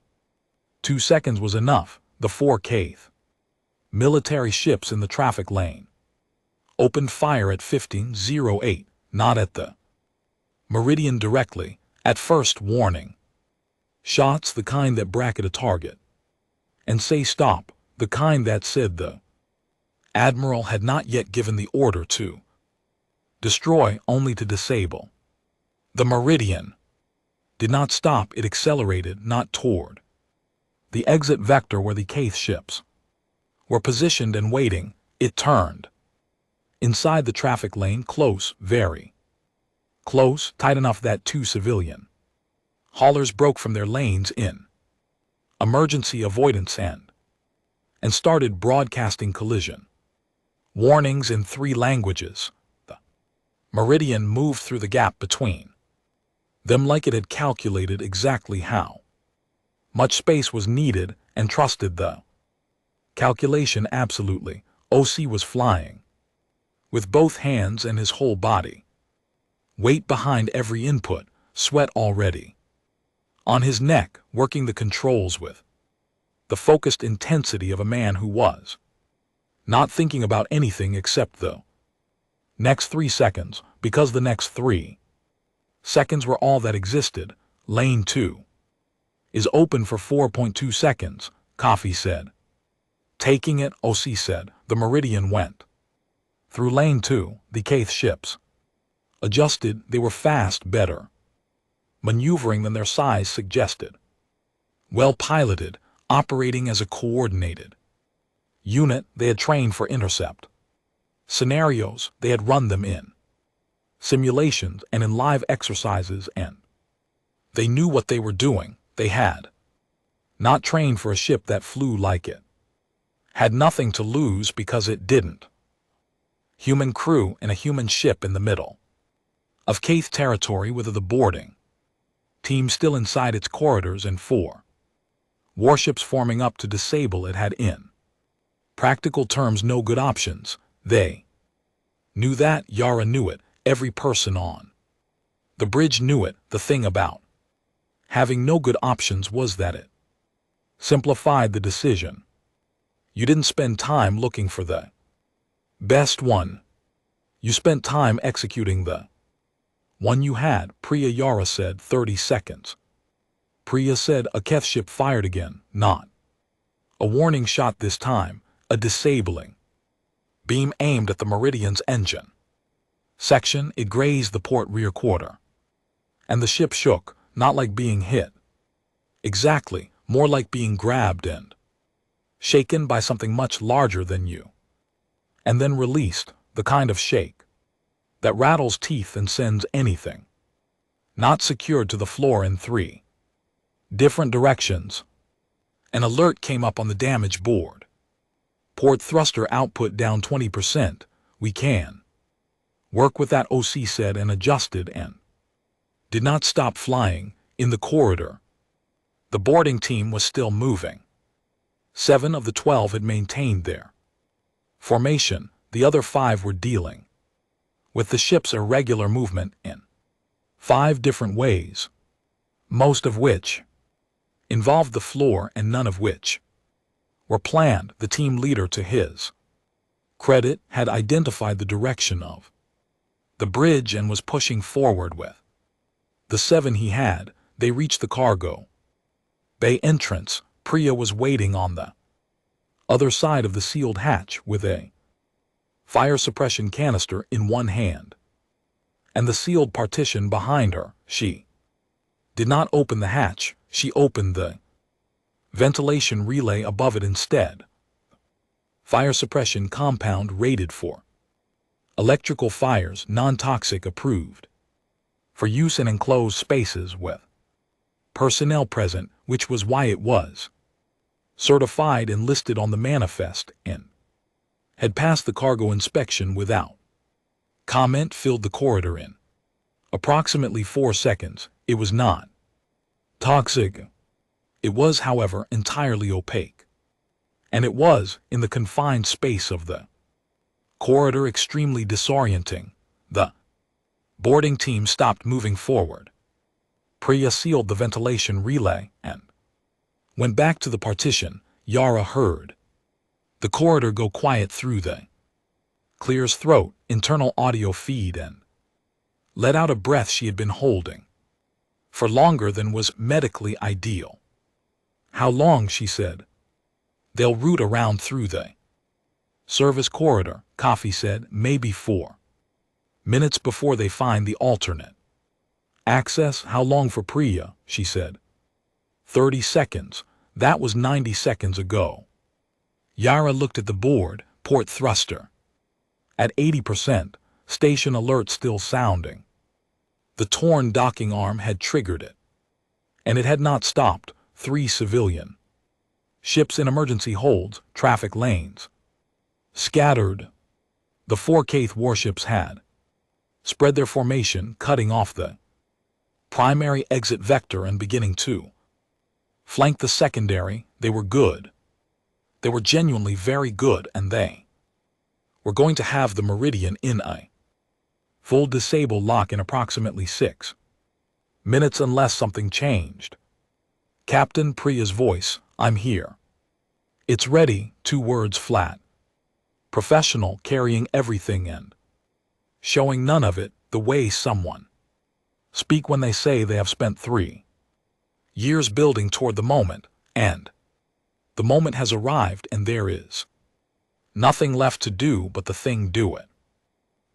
2 seconds was enough. The 4 Kth military ships in the traffic lane opened fire at 15:08, not at the Meridian directly, at first warning shots, the kind that bracket a target and say stop, the kind that said the admiral had not yet given the order to destroy, only to disable. The Meridian did not stop, it accelerated, not toward the exit vector where the Kth ships were positioned and waiting. It turned inside the traffic lane, close, very close, tight enough that 2 civilian haulers broke from their lanes in emergency avoidance and started broadcasting collision warnings in 3 languages. The Meridian moved through the gap between them like it had calculated exactly how much space was needed and trusted the calculation absolutely. OC was flying with both hands and his whole body, weight behind every input, sweat already on his neck, working the controls with the focused intensity of a man who was not thinking about anything except the next 3 seconds, because the next 3 seconds were all that existed. Lane 2 is open for 4.2 seconds, Coffee said. Taking it, OC said. The Meridian went through lane 2, the Kth ships adjusted. They were fast, better maneuvering than their size suggested. Well piloted, operating as a coordinated unit. They had trained for intercept scenarios. They had run them in simulations and in live exercises, and they knew what they were doing. They had not trained for a ship that flew like it had nothing to lose, because it didn't. Human crew and a human ship in the middle of Kth territory, with the boarding team still inside its corridors and 4 warships forming up to disable it, had in practical terms no good options. They knew that. Yara knew it. Every person on the bridge knew it. The thing about having no good options was that it simplified the decision. You didn't spend time looking for the best one. You spent time executing the one you had. Priya, Yara said. 30 seconds. Priya said. A Keth ship fired again. Not a warning shot this time. A disabling beam aimed at the Meridian's engine section. It grazed the port rear quarter, and the ship shook, not like being hit exactly, more like being grabbed and shaken by something much larger than you, and then released. The kind of shake that rattles teeth and sends anything not secured to the floor in 3 different directions. An alert came up on the damage board. Port thruster output down 20%. We can work with that, OC said, and adjusted and did not stop flying. In the corridor, the boarding team was still moving. 7 of the 12 had maintained their formation. The other 5 were dealing with the ship's irregular movement in 5 different ways, most of which involved the floor and none of which were planned. The team leader, to his credit, had identified the direction of the bridge and was pushing forward with the 7 he had. They reached the cargo Bay entrance, Priya was waiting on the other side of the sealed hatch with a fire suppression canister in one hand and the sealed partition behind her. She did not open the hatch, she opened the ventilation relay above it instead. Fire suppression compound rated for electrical fires, non-toxic, approved for use in enclosed spaces with personnel present, which was why it was certified and listed on the manifest, and had passed the cargo inspection without comment. Filled the corridor in approximately 4 seconds. It was not toxic. It was, however, entirely opaque, and it was, in the confined space of the corridor, extremely disorienting. The boarding team stopped moving forward. Priya sealed the ventilation relay and went back to the partition. Yara heard the corridor go quiet through the clear's throat, internal audio feed, and let out a breath she had been holding for longer than was medically ideal. How long, she said. They'll route around through the service corridor, Coffee said, maybe 4 minutes before they find the alternate access. How long for Priya, she said. 30 seconds. That was 90 seconds ago. Yara looked at the board, port thruster at 80%, station alert still sounding. The torn docking arm had triggered it, and it had not stopped. 3 civilian ships in emergency holds, traffic lanes scattered. The 4 Kaith warships had spread their formation, cutting off the primary exit vector and beginning to flank the secondary. They were good. They were genuinely very good, and they were going to have the Meridian in a full disable lock in approximately 6 minutes unless something changed. Captain, Priya's voice, I'm here. It's ready, 2 words flat. Professional, carrying everything and showing none of it, the way someone speak when they say they have spent 3 years building toward the moment, and the moment has arrived and there is nothing left to do but the thing, do it.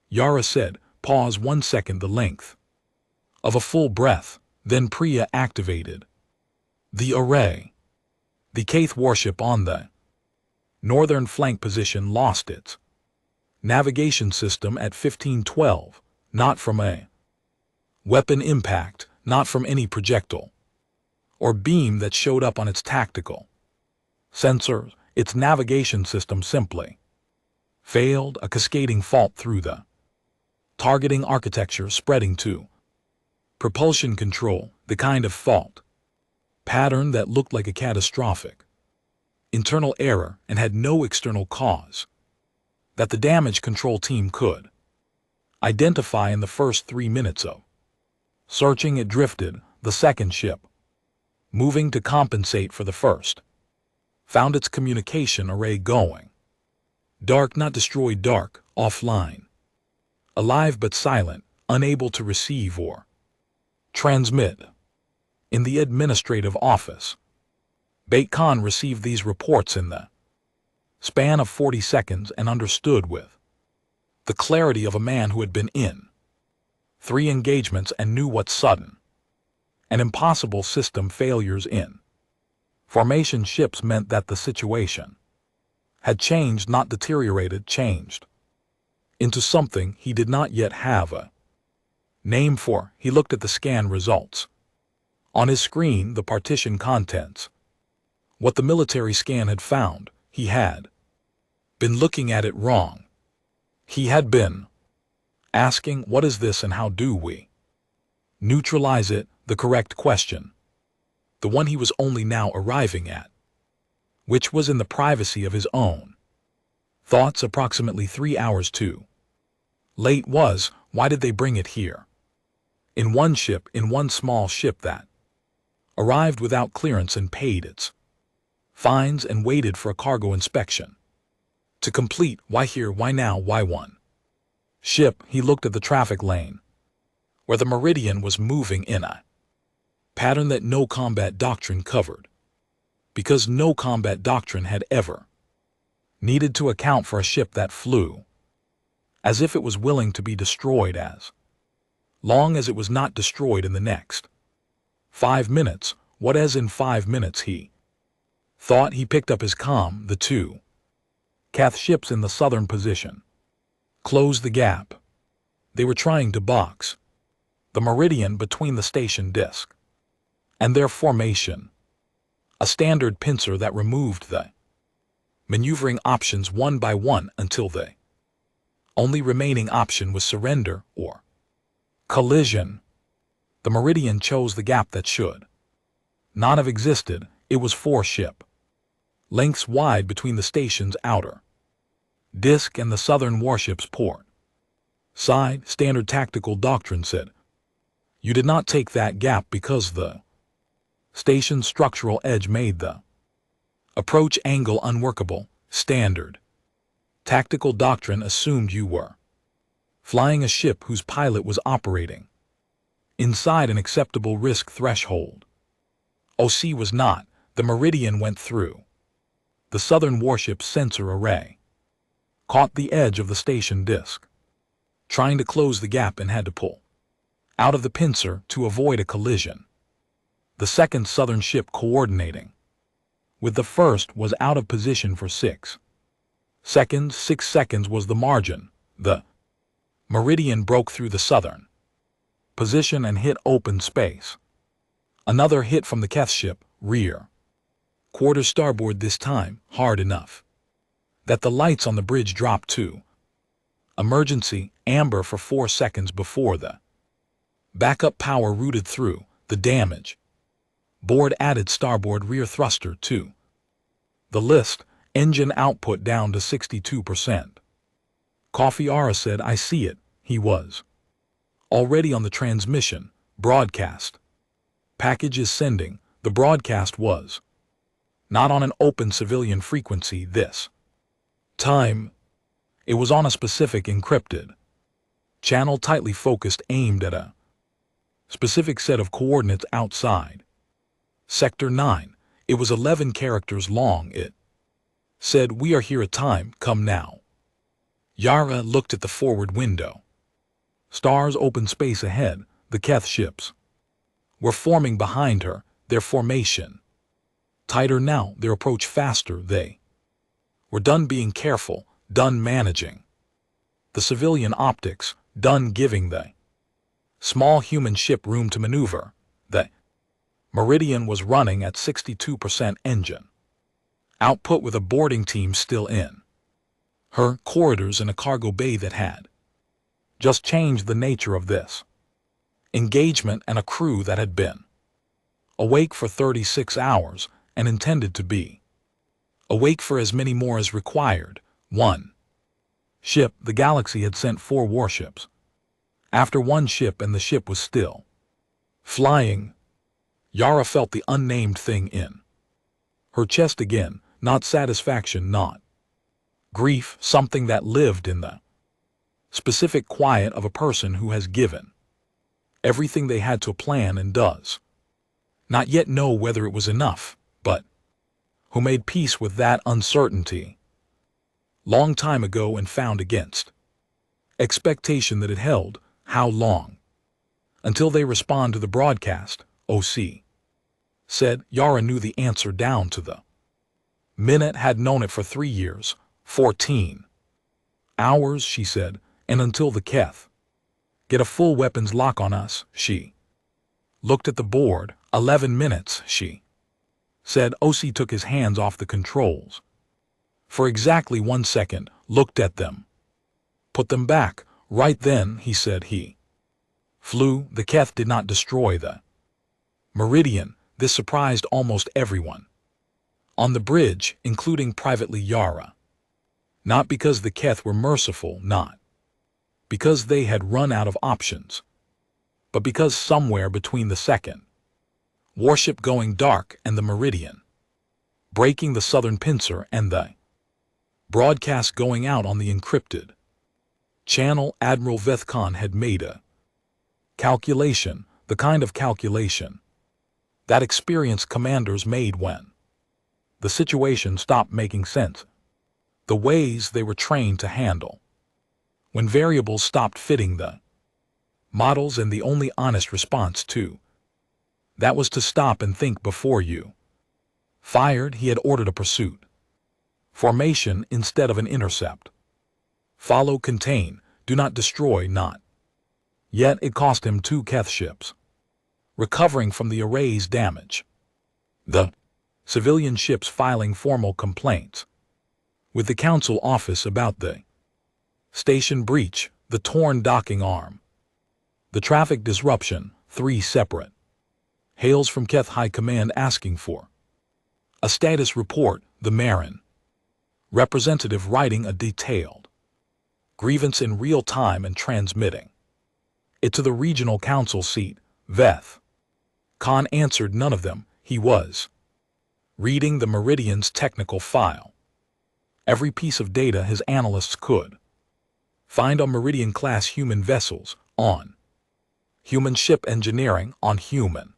Yara said, pause 1 second, the length of a full breath, then Priya activated the array. The Kaith warship on the northern flank position lost its navigation system at 1512, not from a weapon impact, not from any projectile or beam that showed up on its tactical sensors. Its navigation system simply failed, a cascading fault through the targeting architecture spreading to propulsion control, the kind of fault pattern that looked like a catastrophic internal error and had no external cause that the damage control team could identify. In the first 3 minutes of searching, it drifted. The second ship, moving to compensate for the first, found its communication array going dark, not destroyed, dark, offline, alive but silent, unable to receive or transmit. In the administrative office, Bait Khan received these reports in the span of 40 seconds and understood with the clarity of a man who had been in 3 engagements and knew what sudden and impossible system failures in formation ships meant. That the situation had changed, not deteriorated, changed into something he did not yet have a name for. He looked at the scan results on his screen, the partition contents. What the military scan had found, he had been looking at it wrong. He had been asking, what is this and how do we neutralize it? The correct question, the one he was only now arriving at, which was in the privacy of his own thoughts, approximately 3 hours too late, was, why did they bring it here? In one ship, in one small ship that arrived without clearance and paid its fines and waited for a cargo inspection to complete. Why here? Why now? Why one ship? He looked at the traffic lane, where the Meridian was moving in a pattern that no combat doctrine covered. because no combat doctrine had ever needed to account for a ship that flew as if it was willing to be destroyed as long as it was not destroyed in the next 5 minutes. What as in 5 minutes, he thought. He picked up his comm. The two Cath ships in the southern position closed the gap. They were trying to box the meridian between the station disk and their formation, a standard pincer that removed the maneuvering options one by one until the only remaining option was surrender or collision. The meridian chose the gap that should not have existed. It was 4 ship lengths wide between the station's outer disk and the southern warship's port side. Standard tactical doctrine said, you did not take that gap because the station's structural edge made the approach angle unworkable. Standard tactical doctrine assumed you were flying a ship whose pilot was operating inside an acceptable risk threshold. OC was not. The meridian went through the southern warship's sensor array, caught the edge of the station disk, trying to close the gap, and had to pull out of the pincer to avoid a collision. The second southern ship, coordinating with the first, was out of position for 6 seconds. 6 seconds was the margin. The meridian broke through the southern position and hit open space. Another hit from the Keth ship, rear quarter starboard, this time hard enough that the lights on the bridge dropped to emergency amber for 4 seconds before the backup power routed through. The damage board added starboard rear thruster to the list. Engine output down to 62%. Coffee said, I see it. He was already on the transmission. Broadcast package is sending. The broadcast was not on an open civilian frequency this time. It was on a specific encrypted channel, tightly focused, aimed at a specific set of coordinates outside Sector 9. It was 11 characters long. It said, we are here at time, come now. Yara looked at the forward window. Stars, open space ahead. The Keth ships were forming behind her, their formation tighter now, their approach faster. They were done being careful, done managing the civilian optics, done giving the small human ship room to maneuver. The meridian was running at 62% engine output, with a boarding team still in her corridors in a cargo bay that had just changed the nature of this engagement, and a crew that had been awake for 36 hours and intended to be awake for as many more as required. 1 ship. The Galaxy had sent 4 warships after 1 ship, and the ship was still flying. Yara felt the unnamed thing in her chest again. Not satisfaction, not grief, something that lived in the specific quiet of a person who has given everything they had to a plan and does not yet know whether it was enough, but who made peace with that uncertainty long time ago and found against expectation that it held. How long? Until they respond to the broadcast, OC said. Yara knew the answer down to the minute, had known it for 3 years, 14 hours, she said, and until the Keth get a full weapons lock on us. She looked at the board. 11 minutes, she said. OC took his hands off the controls for exactly 1 second, looked at them, put them back. Right then, he said, he flew. The Keth did not destroy the meridian. This surprised almost everyone on the bridge, including privately Yara. Not because the Keth were merciful, not because they had run out of options, but because somewhere between the second warship going dark and the meridian breaking the southern pincer and the broadcast going out on the encrypted channel, Admiral Vethkon had made a calculation, the kind of calculation that experienced commanders made when The situation stopped making sense. The ways they were trained to handle. When variables stopped fitting the models, and the only honest response to that was to stop and think before you fired. He had ordered a pursuit formation instead of an intercept. Follow, contain, do not destroy, not. Yet it cost him 2 Keth ships. Recovering from the array's damage. The civilian ships filing formal complaints with the council office about the station breach, the torn docking arm, the traffic disruption, 3 separate hails from Keth High Command asking for a status report, the Marin representative writing a detailed grievance in real time and transmitting it to the regional council seat. Veth Khan answered none of them. He was reading the Meridian's technical file. Every piece of data his analysts could find on Meridian-class human vessels, on human ship engineering, on human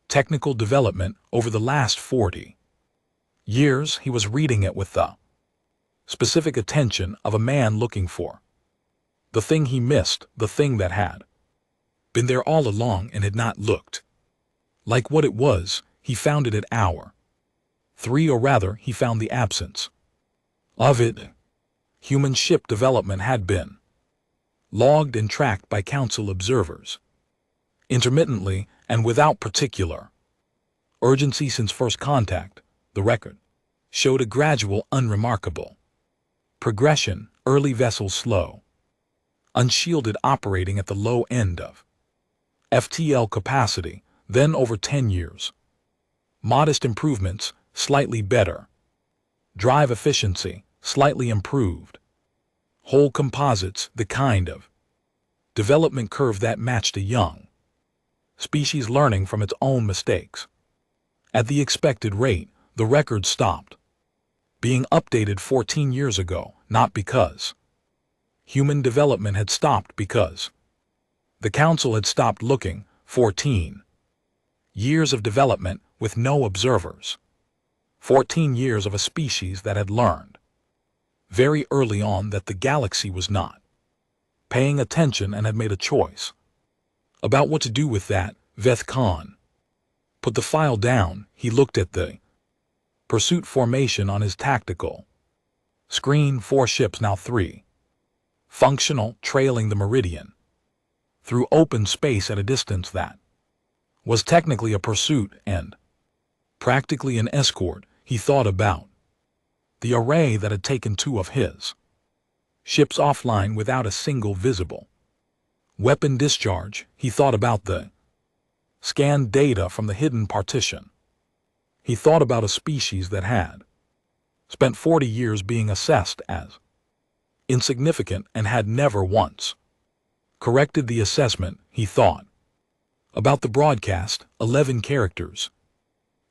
technical development over the last 40 years. He was reading it with the specific attention of a man looking for the thing he missed, the thing that had been there all along and had not looked like what it was. He found it at hour 3, or rather, he found the absence of it. Human ship development had been logged and tracked by council observers intermittently and without particular urgency since first contact. The record showed a gradual, unremarkable progression. Early vessels slow, unshielded, operating at the low end of FTL capacity. Then over 10 years, modest improvements, slightly better drive efficiency, slightly improved whole composites, the kind of development curve that matched a young species learning from its own mistakes. At the expected rate, the record stopped being updated 14 years ago, not because human development had stopped, because the council had stopped looking. 14 years of development with no observers. 14 years of a species that had learned very early on that the galaxy was not paying attention and had made a choice about what to do with that. Veth Khan put the file down. He looked at the pursuit formation on his tactical screen. 4 ships, now 3 functional, trailing the Meridian through open space at a distance that was technically a pursuit and practically an escort. He thought about the array that had taken 2 of his ships offline without a single visible weapon discharge. He thought about the scanned data from the hidden partition. He thought about a species that had spent 40 years being assessed as insignificant and had never once corrected the assessment. He thought about the broadcast, 11 characters,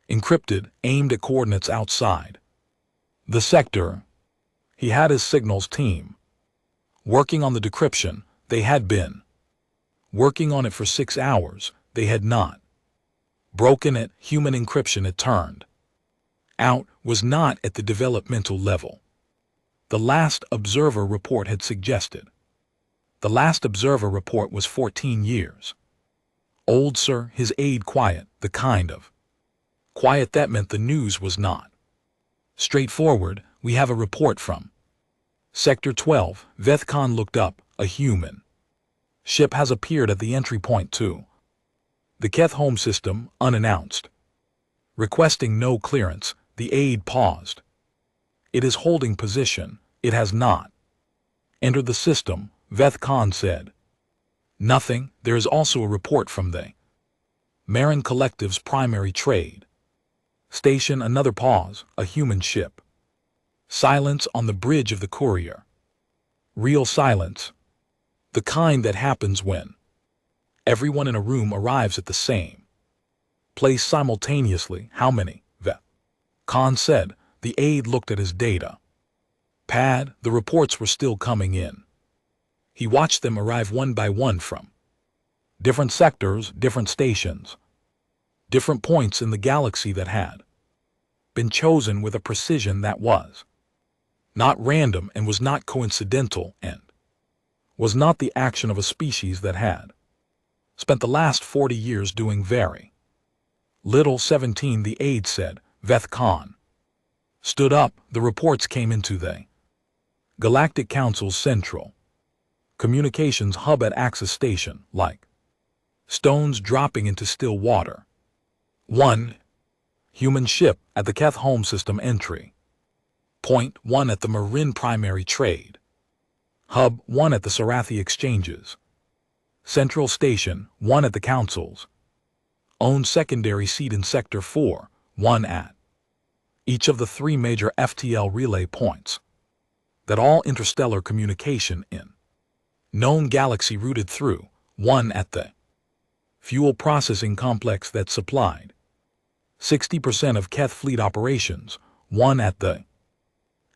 encrypted, aimed at coordinates outside the sector. He had his signals team working on the decryption. They had been working on it for 6 hours. They had not broken it. Human encryption, it turned out, was not at the developmental level the last observer report had suggested. The last observer report was 14 years old, sir. His aide quiet, the kind of quiet that meant the news was not straightforward. We have a report from Sector 12. Veth Khan looked up. A human ship has appeared at the entry point to the Keth home system, unannounced. Requesting no clearance. The aide paused. It is holding position. It has not entered the system, Veth Khan said. Nothing. There is also a report from the Marin Collective's primary trade station. Another pause. A human ship. Silence on the bridge of the courier. Real silence. The kind that happens when everyone in a room arrives at the same place simultaneously. How many? Veth Khan said. The aide looked at his data pad. The reports were still coming in. He watched them arrive one by one from different sectors, different stations, different points in the galaxy that had been chosen with a precision that was not random and was not coincidental and was not the action of a species that had spent the last 40 years doing very little. 17 The aide said. Veth Khan stood up. The reports came into the Galactic Council's central communications hub at Axis Station, like stones dropping into still water. 1. Human ship at the Keth Home System entry. Point 1 at the Marin Primary Trade Hub, 1 at the Sarathi Exchanges. Central Station, 1 at the Council's own secondary seat in Sector 4, 1 at each of the 3 major FTL relay points that all interstellar communication in known galaxy routed through, 1 at the fuel processing complex that supplied 60% of Keth fleet operations, 1 at the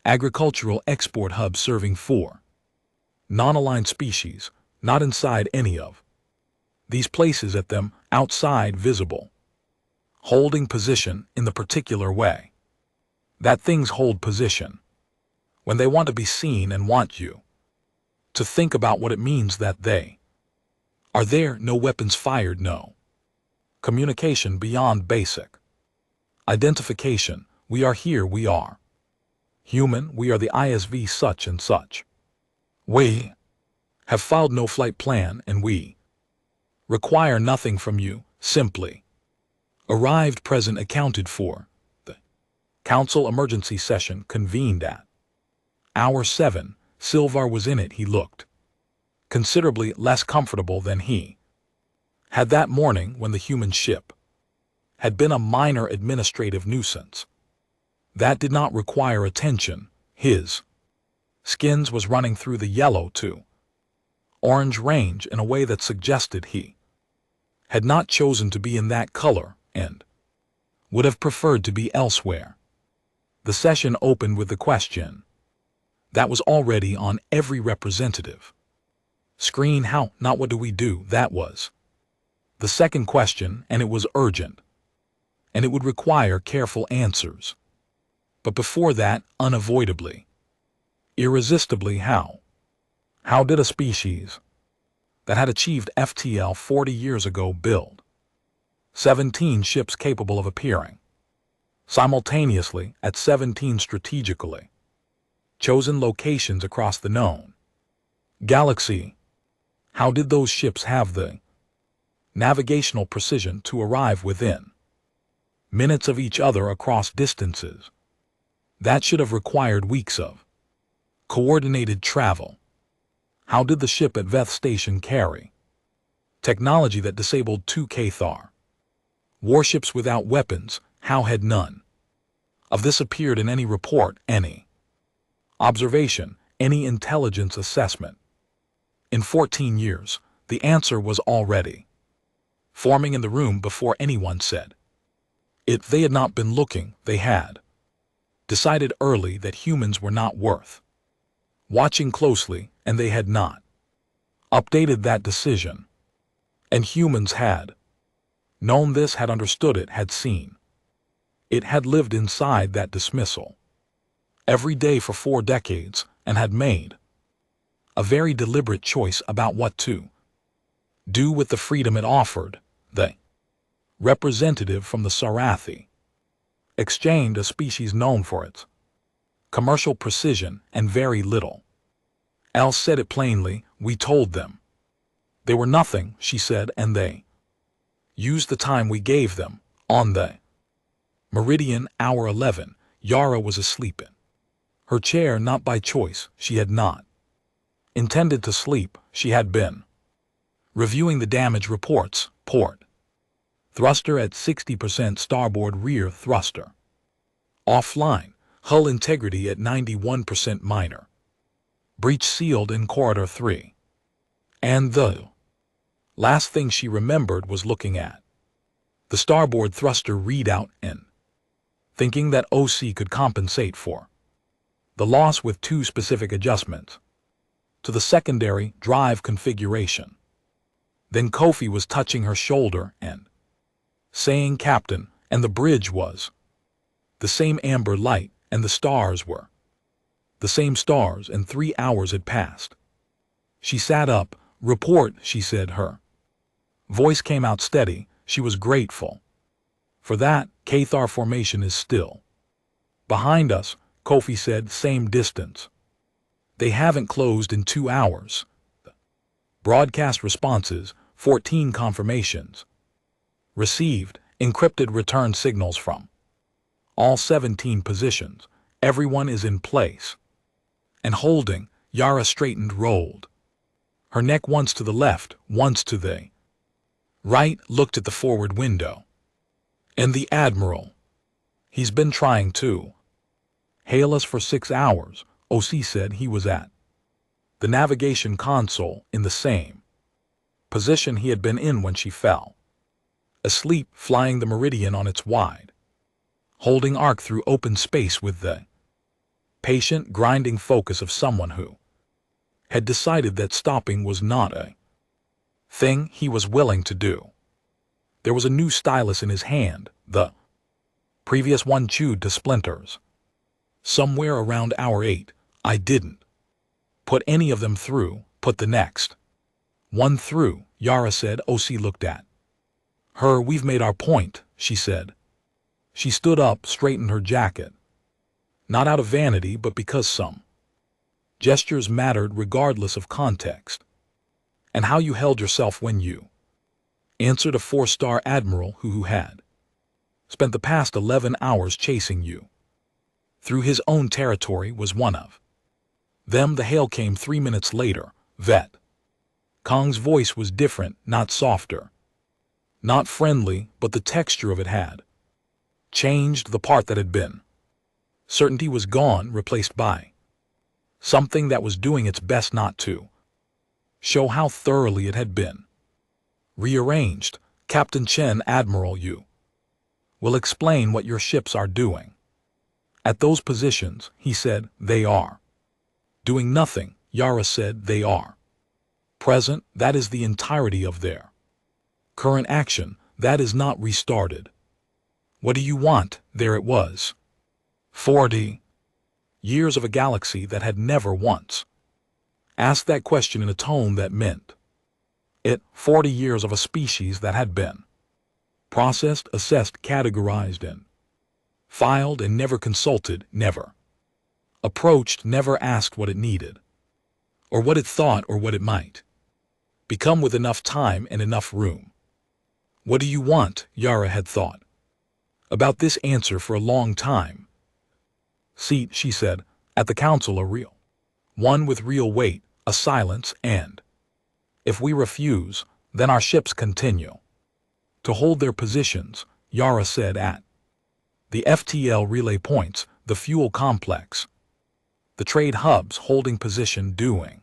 agricultural export hub serving 4 non-aligned species, not inside any of these places at them, outside visible, holding position in the particular way that things hold position when they want to be seen and want you to think about what it means that they are there. No weapons fired, no communication beyond basic identification. We are here, we are human, we are the ISV such and such. We have filed no flight plan and we require nothing from you, simply arrived, present, accounted for. The Council emergency session convened at hour 7. Silvar was in it. He looked considerably less comfortable than he had that morning when the human ship had been a minor administrative nuisance that did not require attention. His skins was running through the yellow to orange range in a way that suggested he had not chosen to be in that color and would have preferred to be elsewhere. The session opened with the question that was already on every representative screen: how, not what do we do? That was the second question, and it was urgent, and it would require careful answers. But before that, unavoidably, irresistibly, how? How did a species that had achieved FTL 40 years ago build 17 ships capable of appearing simultaneously at 17 strategically chosen locations across the known galaxy? How did those ships have the navigational precision to arrive within minutes of each other across distances that should have required weeks of coordinated travel? How did the ship at Veth Station carry technology that disabled 2 Cathar warships without weapons? How had none of this appeared in any report, any observation, any intelligence assessment? In 14 years, the answer was already forming in the room before anyone said it. They had not been looking. They had decided early that humans were not worth watching closely, and they had not updated that decision. And humans had known this, had understood it, had seen it, had lived inside that dismissal every day for 4 decades, and had made a very deliberate choice about what to do with the freedom it offered. The representative from the Sarathi Exchange, a species known for its commercial precision and very little else, said it plainly. We told them they were nothing, she said, and they used the time we gave them on the meridian. Hour 11. Yara was asleep in her chair, not by choice. She had not intended to sleep. She had been reviewing the damage reports. Port thruster at 60%, starboard rear thruster offline, hull integrity at 91%, minor breach sealed in corridor 3. And the last thing she remembered was looking at the starboard thruster readout and thinking that OC could compensate for the loss with 2 specific adjustments to the secondary drive configuration. Then Kofi was touching her shoulder and saying, "Captain," and the bridge was The same amber light, and the stars were the same stars, and 3 hours had passed. She sat up. "Report," she said. Her voice came out steady. She was grateful for that. "Cathar formation is still behind us," Kofi said. "Same distance. They haven't closed in 2 hours." Broadcast responses: 14 confirmations received. Encrypted return signals from all 17 positions. Everyone is in place and holding. Yara straightened, rolled her neck once to the left, once to the right, looked at the forward window. "And the Admiral? He's been trying to hail us for 6 hours, OC said. He was at the navigation console in the same position he had been in when she fell asleep, flying the Meridian on its wide holding arc through open space with the patient, grinding focus of someone who had decided that stopping was not a thing he was willing to do. There was a new stylus in his hand. The previous one chewed to splinters. "Somewhere around hour 8, I didn't put any of them through. Put the next one through," Yara said. OC looked at her. "We've made our point," she said. She stood up, straightened her jacket. Not out of vanity, but because some gestures mattered regardless of context. "And how you held yourself when you answered a 4-star admiral who had spent the past 11 hours chasing you through his own territory was one of them." The hail came 3 minutes later. Vet Kong's voice was different, not softer, not friendly, but the texture of it had changed. The part that had been certainty was gone, replaced by something that was doing its best not to show how thoroughly it had been rearranged. "Captain Chen, Admiral, you will explain what your ships are doing at those positions," he said. "They are doing nothing," Yara said. "They are present. That is the entirety of their current action. That is not restarted." "What do you want?" There it was. 40 years of a galaxy that had never once asked that question in a tone that meant it. 40 years of a species that had been processed, assessed, categorized, and filed, and never consulted, never approached, never asked what it needed, or what it thought, or what it might become with enough time and enough room. "What do you want?" Yara had thought about this answer for a long time. "Seat," she said, "at the council, a real one with real weight." A silence. "And if we refuse, then our ships continue to hold their positions," Yara said. "At the FTL relay points, the fuel complex, the trade hubs, holding position, doing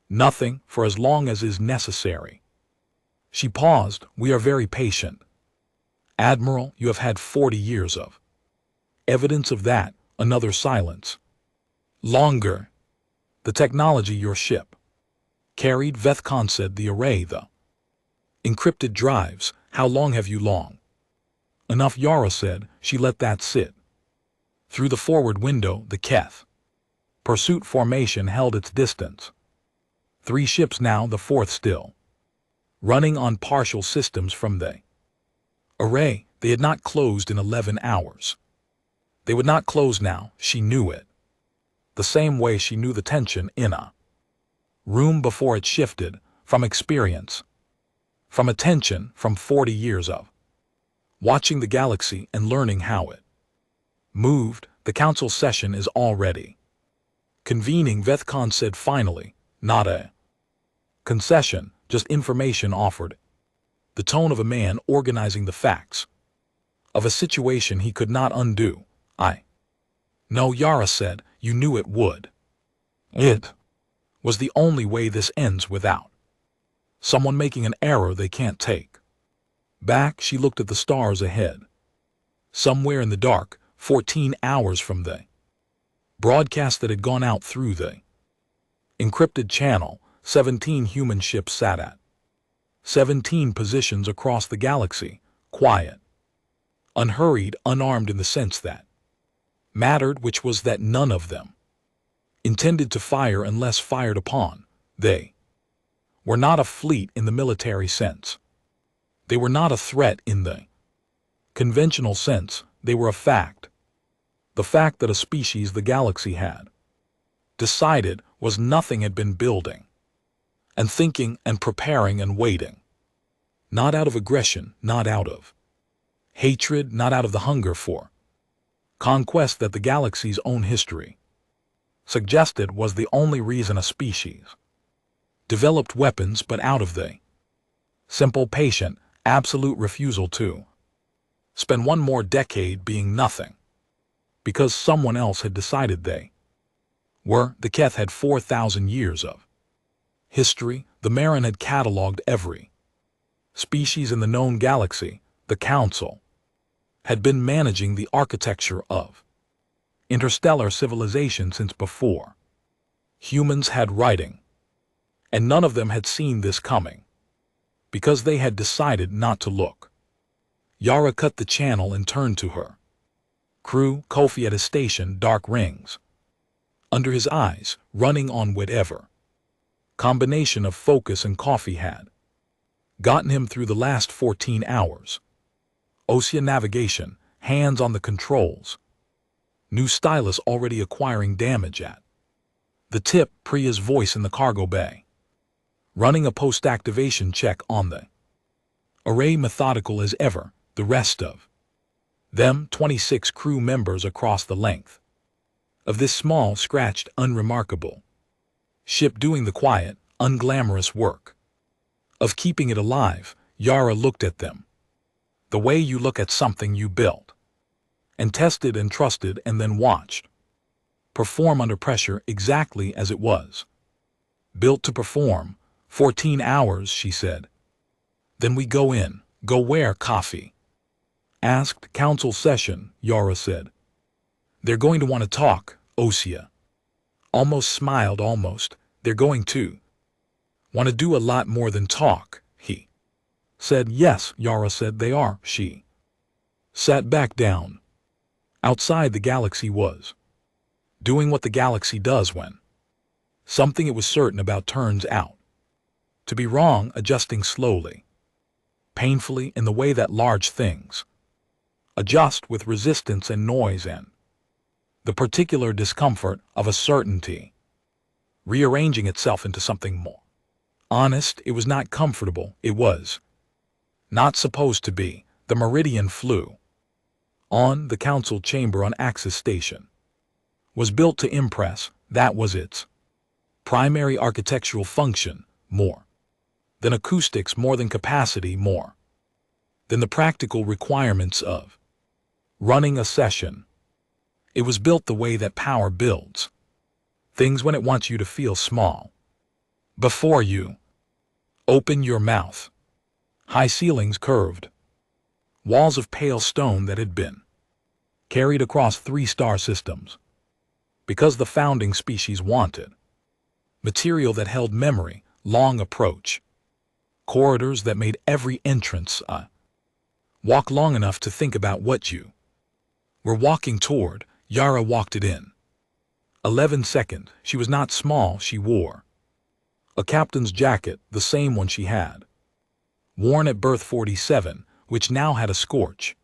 nothing for as long as is necessary." She paused. "We are very patient, Admiral. You have had 40 years of evidence of that." Another silence. "Longer. The technology your ship carried," Vethcon said. "The array, the encrypted drives. How long have you long?" "Enough," Yara said. She let that sit. Through the forward window, the Keth pursuit formation held its distance. 3 ships now, the 4th still running on partial systems from the array. They had not closed in 11 hours. They would not close now. She knew it. The same way she knew the tension in a room before it shifted, from experience, from attention, from 40 years of watching the galaxy and learning how it moved. "The council session is already convening," Vethcon said finally. "Not a concession, just information offered." The tone of a man organizing the facts of a situation he could not undo. "I know," Yara said. "You knew it would. It was the only way this ends, without someone making an error they can't take back." She looked at the stars ahead. Somewhere in the dark, 14 hours from the broadcast that had gone out through the encrypted channel, 17 human ships sat at 17 positions across the galaxy, quiet, unhurried, unarmed in the sense that mattered, which was that none of them intended to fire unless fired upon. They were not a fleet in the military sense. They were not a threat in the conventional sense. They were a fact. The fact that a species the galaxy had decided was nothing had been building and thinking and preparing and waiting. Not out of aggression, not out of hatred, not out of the hunger for conquest that the galaxy's own history suggested was the only reason a species developed weapons, but out of the simple, patient, absolute refusal to spend one more decade being nothing because someone else had decided they were. The Keth had 4,000 years of history. The Marin had cataloged every species in the known galaxy. The Council had been managing the architecture of interstellar civilization since before humans had writing, and none of them had seen this coming because they had decided not to look. Yara cut the channel and turned to her crew. Kofi at his station, dark rings under his eyes, running on whatever combination of focus and coffee had gotten him through the last 14 hours. Ocean navigation, hands on the controls. New stylus already acquiring damage at the tip. Priya's voice in the cargo bay, running a post-activation check on the array, methodical as ever. The rest of them, 26 crew members across the length of this small, scratched, unremarkable ship, doing the quiet, unglamorous work of keeping it alive. Yara looked at them the way you look at something you built and tested and trusted and then watched perform under pressure, exactly as it was built to perform. 14 hours, she said. Then we go in. Go where? Coffee asked. Council session, Yara said. They're going to want to talk. Osea almost smiled. Almost. They're going to want to do a lot more than talk, he said. Yes, Yara said they are. She sat back down. Outside, the galaxy was doing what the galaxy does when something it was certain about turns out to be wrong, adjusting slowly, painfully, in the way that large things adjust, with resistance and noise and the particular discomfort of a certainty rearranging itself into something more honest. It was not comfortable. It was not supposed to be. The Meridian flew on. The council chamber on Axis Station was built to impress. That was its primary architectural function, more than acoustics, more than capacity, more than the practical requirements of running a session. It was built the way that power builds things, when it wants you to feel small before you open your mouth. High ceilings, curved walls of pale stone that had been carried across 3 star systems because the founding species wanted material that held memory. Long approach corridors that made every entrance a walk long enough to think about what you were walking toward. Yara walked it in 11 seconds. She was not small. She wore a captain's jacket, the same one she had worn at berth 47, which now had a scorch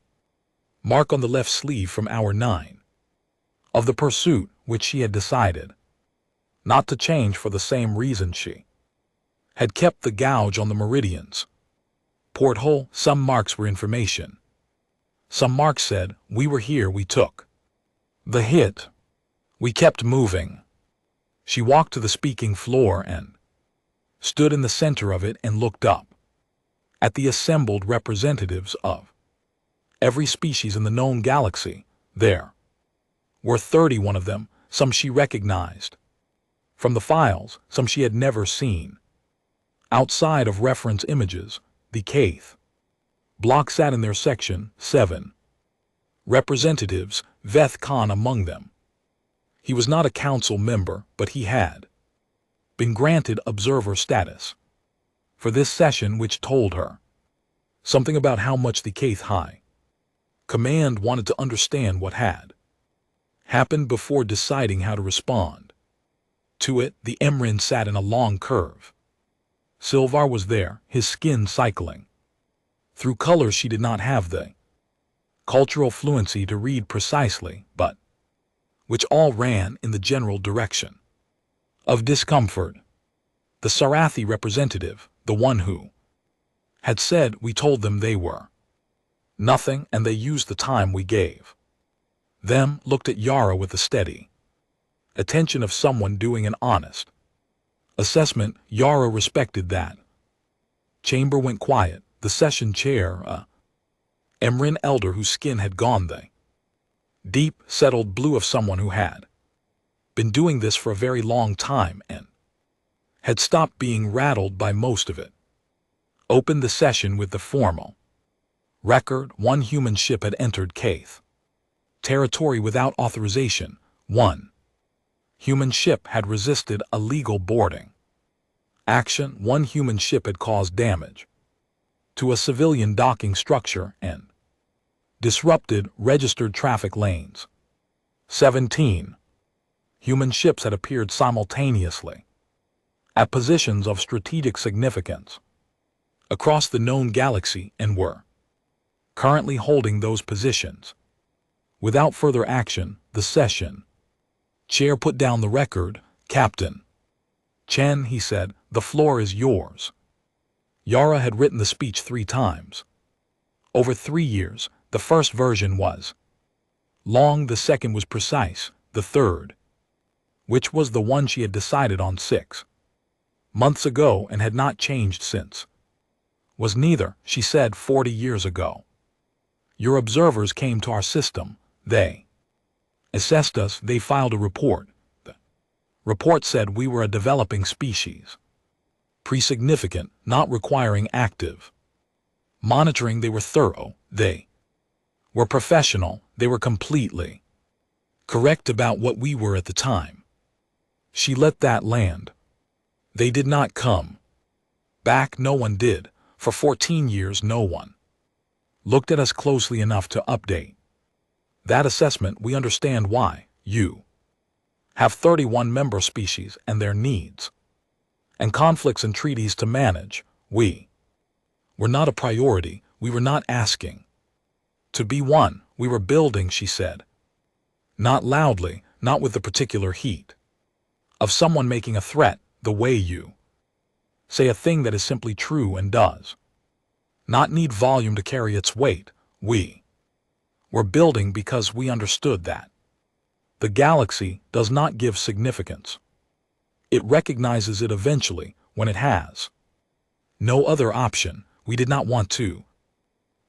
mark on the left sleeve from hour 9 of the pursuit, which she had decided not to change for the same reason she had kept the gouge on the Meridian's porthole. Some marks were information. Some marks said, we were here, we took the hit, we kept moving. She walked to the speaking floor and stood in the center of it and looked up at the assembled representatives of every species in the known galaxy. There were 31 of them. Some she recognized from the files, some she had never seen. Outside of reference images, the Keth block sat in their section. 7 representatives, Veth Khan among them. He was not a council member, but he had been granted observer status for this session, which told her something about how much the Keth High Command wanted to understand what had happened before deciding how to respond to it. The Emrin sat in a long curve. Silvar was there, his skin cycling through colors she did not have the cultural fluency to read precisely, but which all ran in the general direction of discomfort. The Sarathi representative, the one who had said we told them they were nothing and they used the time we gave them, looked at Yara with the steady attention of someone doing an honest assessment. Yara respected that. Chamber went quiet. The session chair, Emrin elder whose skin had gone the deep, settled blue of someone who had been doing this for a very long time and had stopped being rattled by most of it, opened the session with the formal record. One human ship had entered Kaith territory without authorization. One human ship had resisted a legal boarding action. One human ship had caused damage to a civilian docking structure and disrupted registered traffic lanes. 17 human ships had appeared simultaneously at positions of strategic significance across the known galaxy and were currently holding those positions. Without further action, the session chair put down the record. Captain Chen, he said, the floor is yours. Yara had written the speech 3 times. Over 3 years, the first version was long, the second was precise, the third, which was the one she had decided on 6 months ago and had not changed since, was neither, she said 40 years ago. Your observers came to our system, they assessed us, they filed a report. The report said we were a developing species. Pre-significant, not requiring active monitoring. They were thorough, they were professional, they were completely correct about what we were at the time. She let that land. They did not come back, no one did. For 14 years no one looked at us closely enough to update that assessment. We understand why you have 31 member species and their needs and conflicts and treaties to manage. We were not a priority. We were not asking to be one. We were building, she said. Not loudly, not with the particular heat of someone making a threat, the way you say a thing that is simply true and does not need volume to carry its weight. We were building because we understood that the galaxy does not give significance. It recognizes it eventually when it has no other option. We did not want to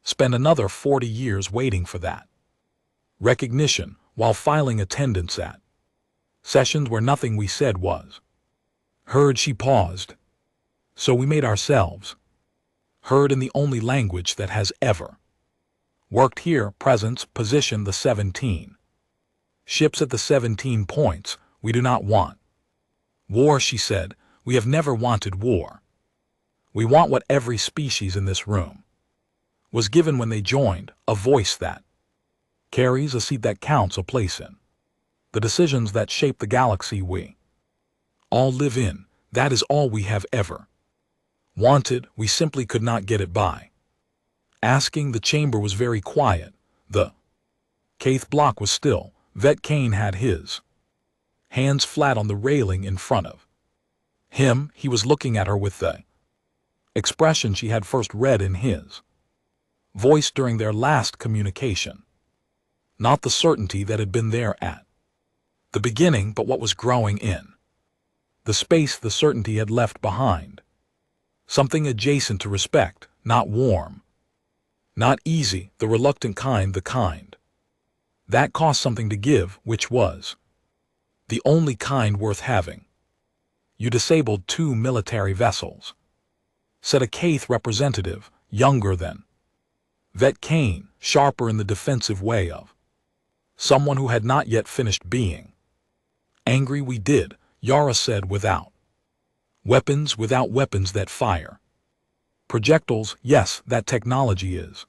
spend another 40 years waiting for that recognition while filing attendance at sessions where nothing we said was heard. She paused. So we made ourselves heard in the only language that has ever worked here. Presence, position, the 17 ships at the 17 points. We do not want war, she said. We have never wanted war. We want what every species in this room was given when they joined, a voice that carries a seat that counts, a place in the decisions that shape the galaxy we all live in. That is all we have ever wanted. We simply could not get it by asking. The chamber was very quiet. The Kaith block was still. Vet Kane had his hands flat on the railing in front of him. He was looking at her with the expression she had first read in his voice during their last communication. Not the certainty that had been there at the beginning, but what was growing in the space the certainty had left behind. Something adjacent to respect, not warm, not easy, the reluctant kind, the kind that cost something to give, which was the only kind worth having. You disabled 2 military vessels, said a Kaith representative, younger than Vet Kane, sharper in the defensive way of someone who had not yet finished being angry. We did, Yara said, without weapons that fire projectiles. Yes, that technology is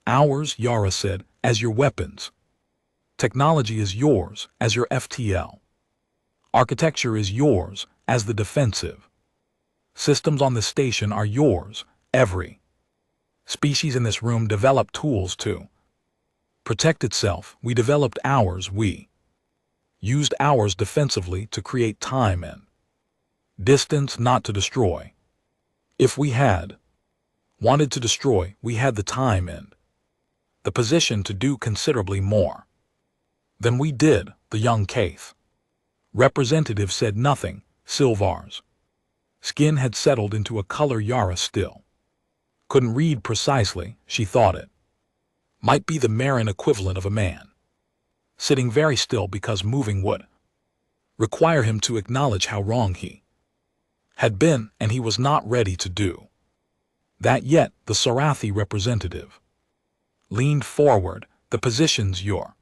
Ours, Yara said, as your weapons. Technology is yours as your FTL. Architecture is yours as the defensive. Systems on the station are yours, every species in this room developed tools to protect itself. We developed ours. We used ours defensively to create time and distance, not to destroy. If we had wanted to destroy, we had the time and the position to do considerably more than we did, the young Kaith representative said. Nothing. Silvar's skin had settled into a color Yara still couldn't read precisely. She thought it might be the Marin equivalent of a man sitting very still, because moving would require him to acknowledge how wrong he had been, and he was not ready to do that yet. The Sarathi representative leaned forward. The positions your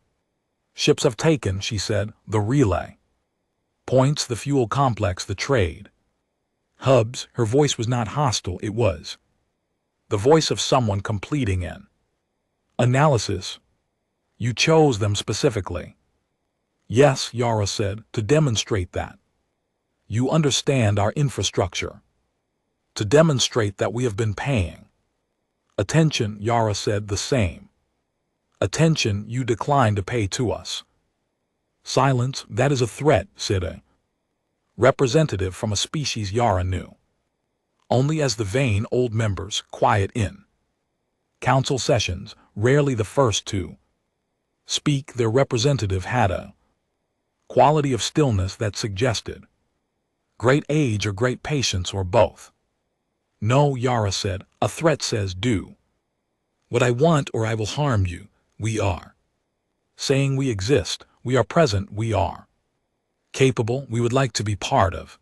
ships have taken, she said, the relay points, the fuel complex, the trade hubs. Her voice was not hostile. It was the voice of someone completing an analysis. You chose them specifically. Yes, Yara said, to demonstrate that you understand our infrastructure, to demonstrate that we have been paying attention. Yara said, the same attention you declined to pay to us. Silence. That is a threat, said a representative from a species Yara knew only as the vain old members, quiet in council sessions, rarely the first to speak. Their representative had a quality of stillness that suggested great age or great patience, or both. No, Yara said, a threat says do what I want or I will harm you. We are saying we exist, we are present, we are capable, we would like to be part of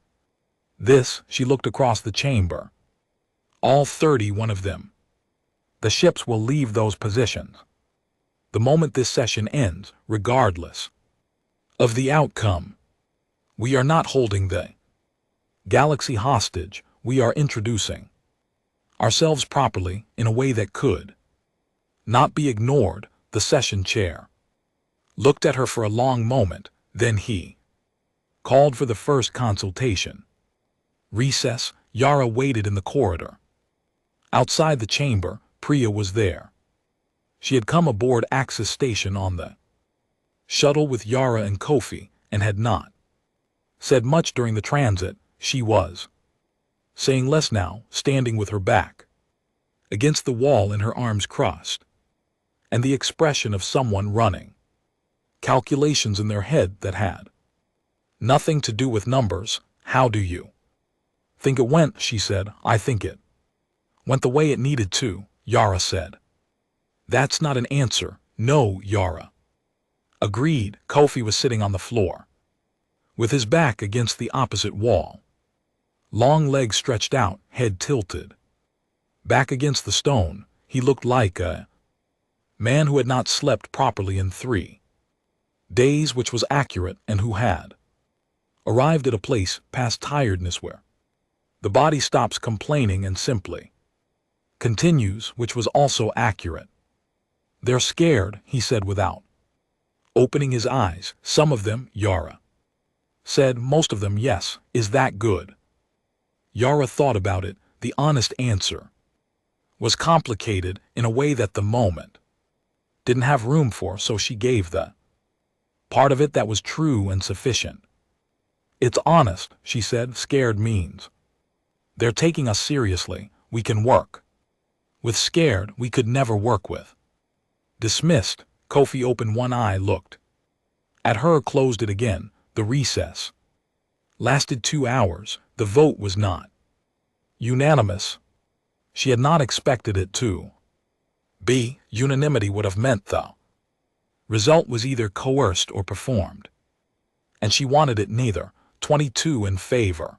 this. She looked across the chamber. All 31 of them. The ships will leave those positions the moment this session ends, regardless of the outcome. We are not holding the galaxy hostage. We are introducing ourselves properly in a way that could not be ignored. The session chair looked at her for a long moment, then he called for the first consultation. Recess. Yara waited in the corridor. Outside the chamber, Priya was there. She had come aboard Axis Station on the shuttle with Yara and Kofi, and had not said much during the transit. She was saying less now, standing with her back against the wall and her arms crossed, and the expression of someone running calculations in their head that had nothing to do with numbers. How do you think it went? She said. I think it went the way it needed to, Yara said. That's not an answer. No, Yara agreed. Kofi was sitting on the floor with his back against the opposite wall, long legs stretched out, head tilted back against the stone. He looked like a man who had not slept properly in 3 days, which was accurate, and who had arrived at a place past tiredness where the body stops complaining and simply continues, which was also accurate. They're scared, he said without opening his eyes. Some of them, Yara said. Most of them, yes. Is that good? Yara thought about it. The honest answer was complicated in a way that the moment didn't have room for, so she gave the part of it that was true and sufficient. It's honest, she said. Scared means they're taking us seriously. We can work with scared. We could never work with dismissed. Kofi opened one eye, looked at her, closed it again. The recess lasted 2 hours. The vote was not unanimous. She had not expected it to be. Unanimity would have meant the result was either coerced or performed, and she wanted it neither. 22 in favor,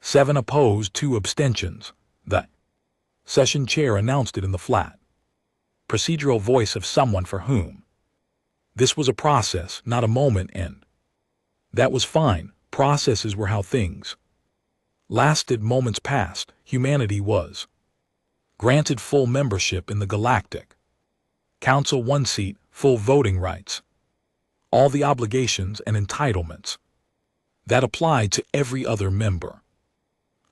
7 opposed, 2 abstentions. The session chair announced it in the flat, procedural voice of someone for whom this was a process, not a moment, and that was fine. Processes were how things lasted. Moments passed. Humanity was granted full membership in the galactic Council one seat, full voting rights. All the obligations and entitlements that applied to every other member.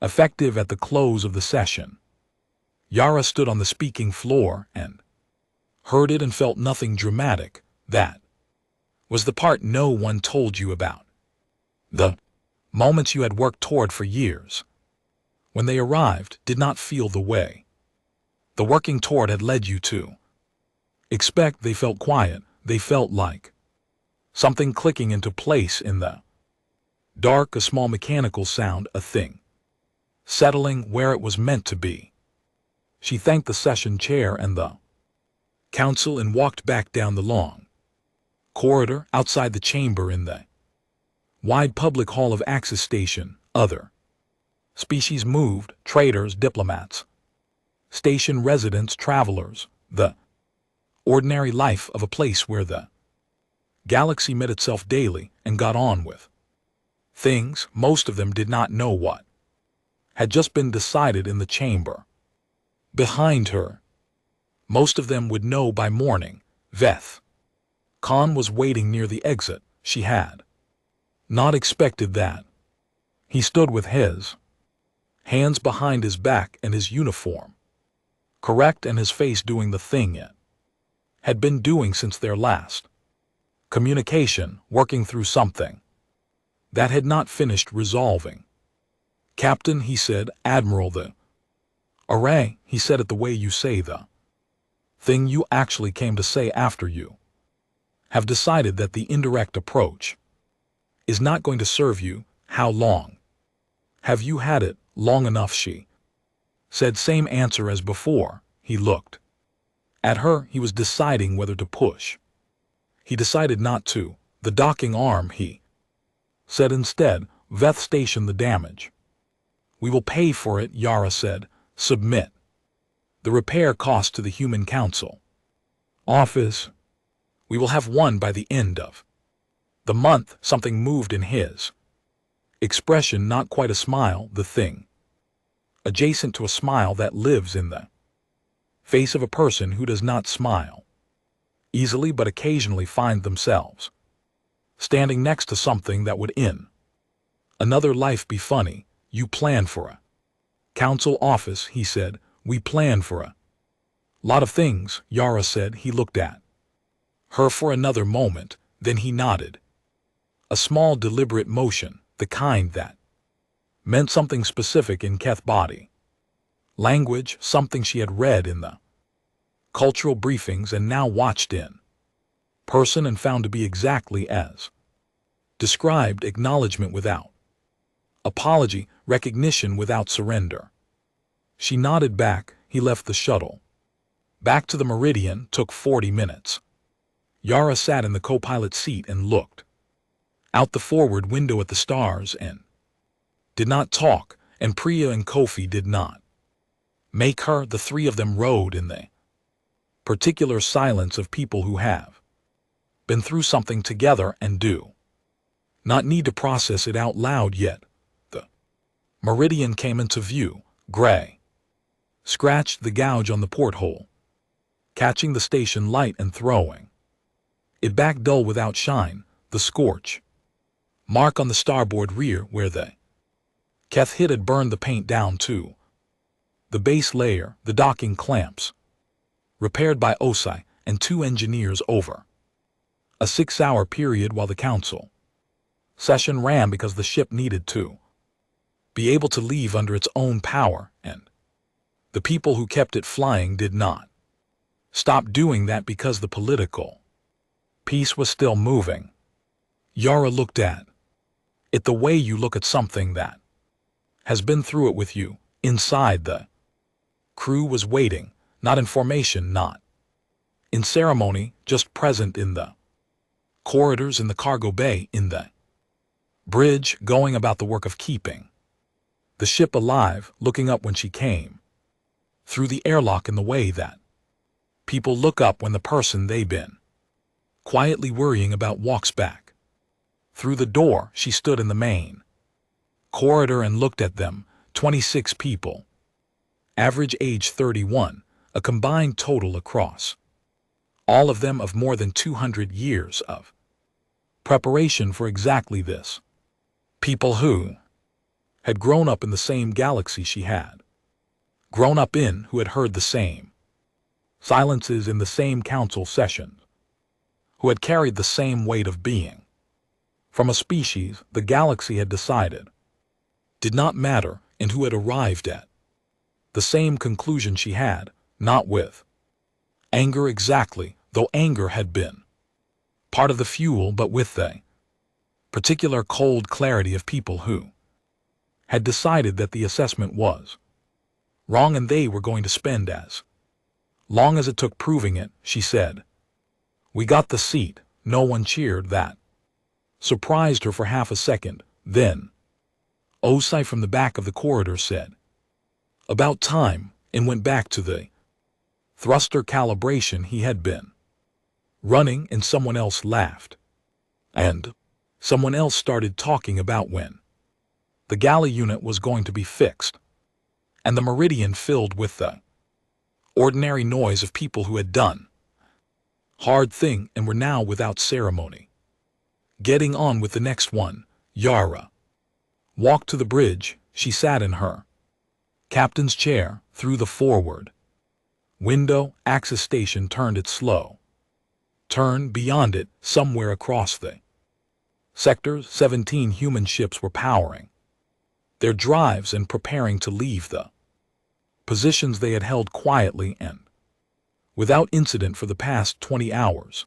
Effective at the close of the session. Yara stood on the speaking floor and heard it and felt nothing dramatic. That was the part no one told you about. The moments you had worked toward for years. When they arrived, did not feel the way the working toward had led you to expect. They felt quiet. They felt like something clicking into place in the dark, a small mechanical sound, a thing settling where it was meant to be. She thanked the session chair and the council and walked back down the long corridor outside the chamber in the wide public hall of Axis Station. Other species moved, traders, diplomats, station residents, travelers, the ordinary life of a place where the galaxy met itself daily and got on with things. Most of them did not know what had just been decided in the chamber behind her. Most of them would know by morning. Veth Khan was waiting near the exit. She had not expected that. He stood with his hands behind his back and his uniform correct and his face doing the thing it had been doing since their last communication, working through something that had not finished resolving. Captain, he said. Admiral, the array, he said it the way you say the thing you actually came to say after you have decided that the indirect approach is not going to serve you. How long have you had it? Long enough, she said. Same answer as before. He looked at her. He was deciding whether to push. He decided not to. The docking arm, he said instead. Veth Station, the damage. We will pay for it, Yara said. Submit the repair cost to the Human Council office. We will have one by the end of the month. Something moved in his expression, not quite a smile, the thing adjacent to a smile that lives in the face of a person who does not smile easily but occasionally find themselves standing next to something that would in another life be funny. You plan for a council office, he said. We plan for a lot of things, Yara said. He looked at her for another moment, then he nodded. A small deliberate motion, the kind that meant something specific in Keth's body language, something she had read in the cultural briefings and now watched in person and found to be exactly as described. Acknowledgement without apology, recognition without surrender. She nodded back. He left the shuttle. Back to the Meridian took 40 minutes. Yara sat in the co-pilot seat and looked out the forward window at the stars and did not talk, and Priya and Kofi did not make her. The three of them rode in the particular silence of people who have been through something together and do not need to process it out loud yet. The Meridian came into view. Gray scratched the gouge on the porthole, catching the station light and throwing it back dull without shine. The scorch mark on the starboard rear where the Keth hit had burned the paint down too. The base layer, the docking clamps, repaired by Osai and 2 engineers over a 6-hour period while the council session ran because the ship needed to be able to leave under its own power, and the people who kept it flying did not stop doing that because the political piece was still moving. Yara looked at it the way you look at something that has been through it with you. Inside, the crew was waiting, not in formation, not in ceremony, just present in the corridors, in the cargo bay, in the bridge, going about the work of keeping the ship alive, looking up when she came through the airlock in the way that people look up when the person they've been quietly worrying about walks back through the door. She stood in the main corridor and looked at them. 26 people, average age 31, a combined total across all of them of more than 200 years of preparation for exactly this. People who had grown up in the same galaxy she had grown up in, who had heard the same silences in the same council sessions, who had carried the same weight of being from a species the galaxy had decided did not matter, and who had arrived at the same conclusion she had, not with anger exactly, though anger had been part of the fuel, but with the particular cold clarity of people who had decided that the assessment was wrong and they were going to spend as long as it took proving it. She said, "We got the seat." No one cheered. That surprised her for half a second. Then Osai from the back of the corridor said, "About time," and went back to the thruster calibration he had been running, and someone else laughed. And someone else started talking about when the galley unit was going to be fixed, and the meridian filled with the ordinary noise of people who had done hard thing and were now without ceremony getting on with the next one. Yara walked to the bridge. She sat in her captain's chair. Through the forward window, Axis Station turned its slow turn. Beyond it, somewhere across the sectors, 17 human ships were powering their drives and preparing to leave the positions they had held quietly and without incident for the past 20 hours.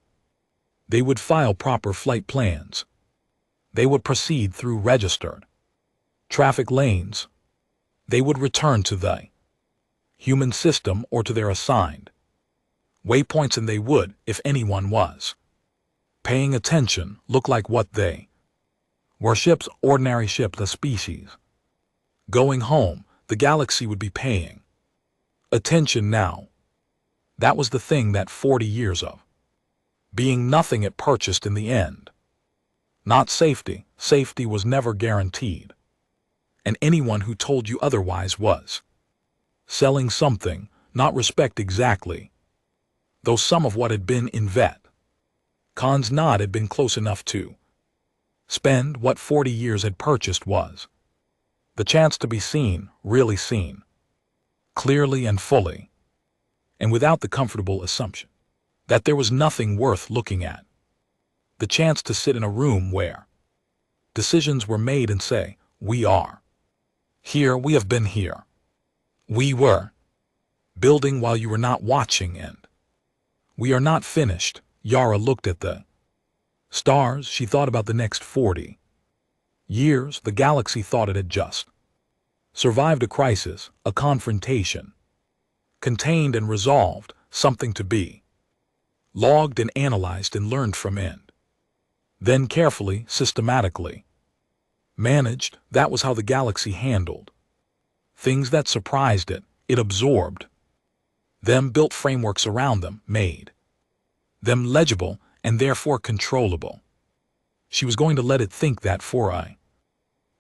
They would file proper flight plans. They would proceed through registered traffic lanes. They would return to the human system or to their assigned waypoints, and they would, if anyone was paying attention, look like what they were: ships, ordinary ships, a species going home. The galaxy would be paying attention now. That was the thing that 40 years of being nothing it purchased in the end. Not safety. Safety was never guaranteed, and anyone who told you otherwise was selling something, not respect exactly. Though some of what had been in vet Khan's nod had been close enough to spend, what 40 years had purchased was the chance to be seen, really seen, clearly and fully, and without the comfortable assumption that there was nothing worth looking at. The chance to sit in a room where decisions were made and say, "We are here, we have been here. We were building while you were not watching, and we are not finished." Yara looked at the stars. She thought about the next 40 years. The galaxy thought it had just survived a crisis, a confrontation, contained and resolved, something to be logged and analyzed and learned from, and then carefully, systematically managed. That was how the galaxy handled things that surprised it. It absorbed them, built frameworks around them, made them legible and therefore controllable. She was going to let it think that for a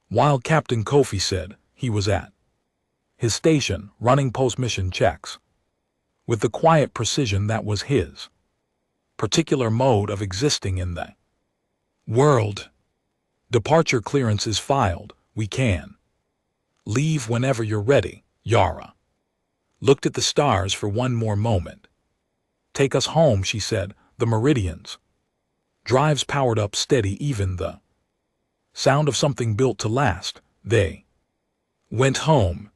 while. Captain Kofi said he was at his station, running post-mission checks with the quiet precision that was his particular mode of existing in the world. "Departure clearance is filed. We can leave whenever you're ready." Yara looked at the stars for one more moment. "Take us home," she said. The meridians drives powered up steady, even the sound of something built to last. They went home.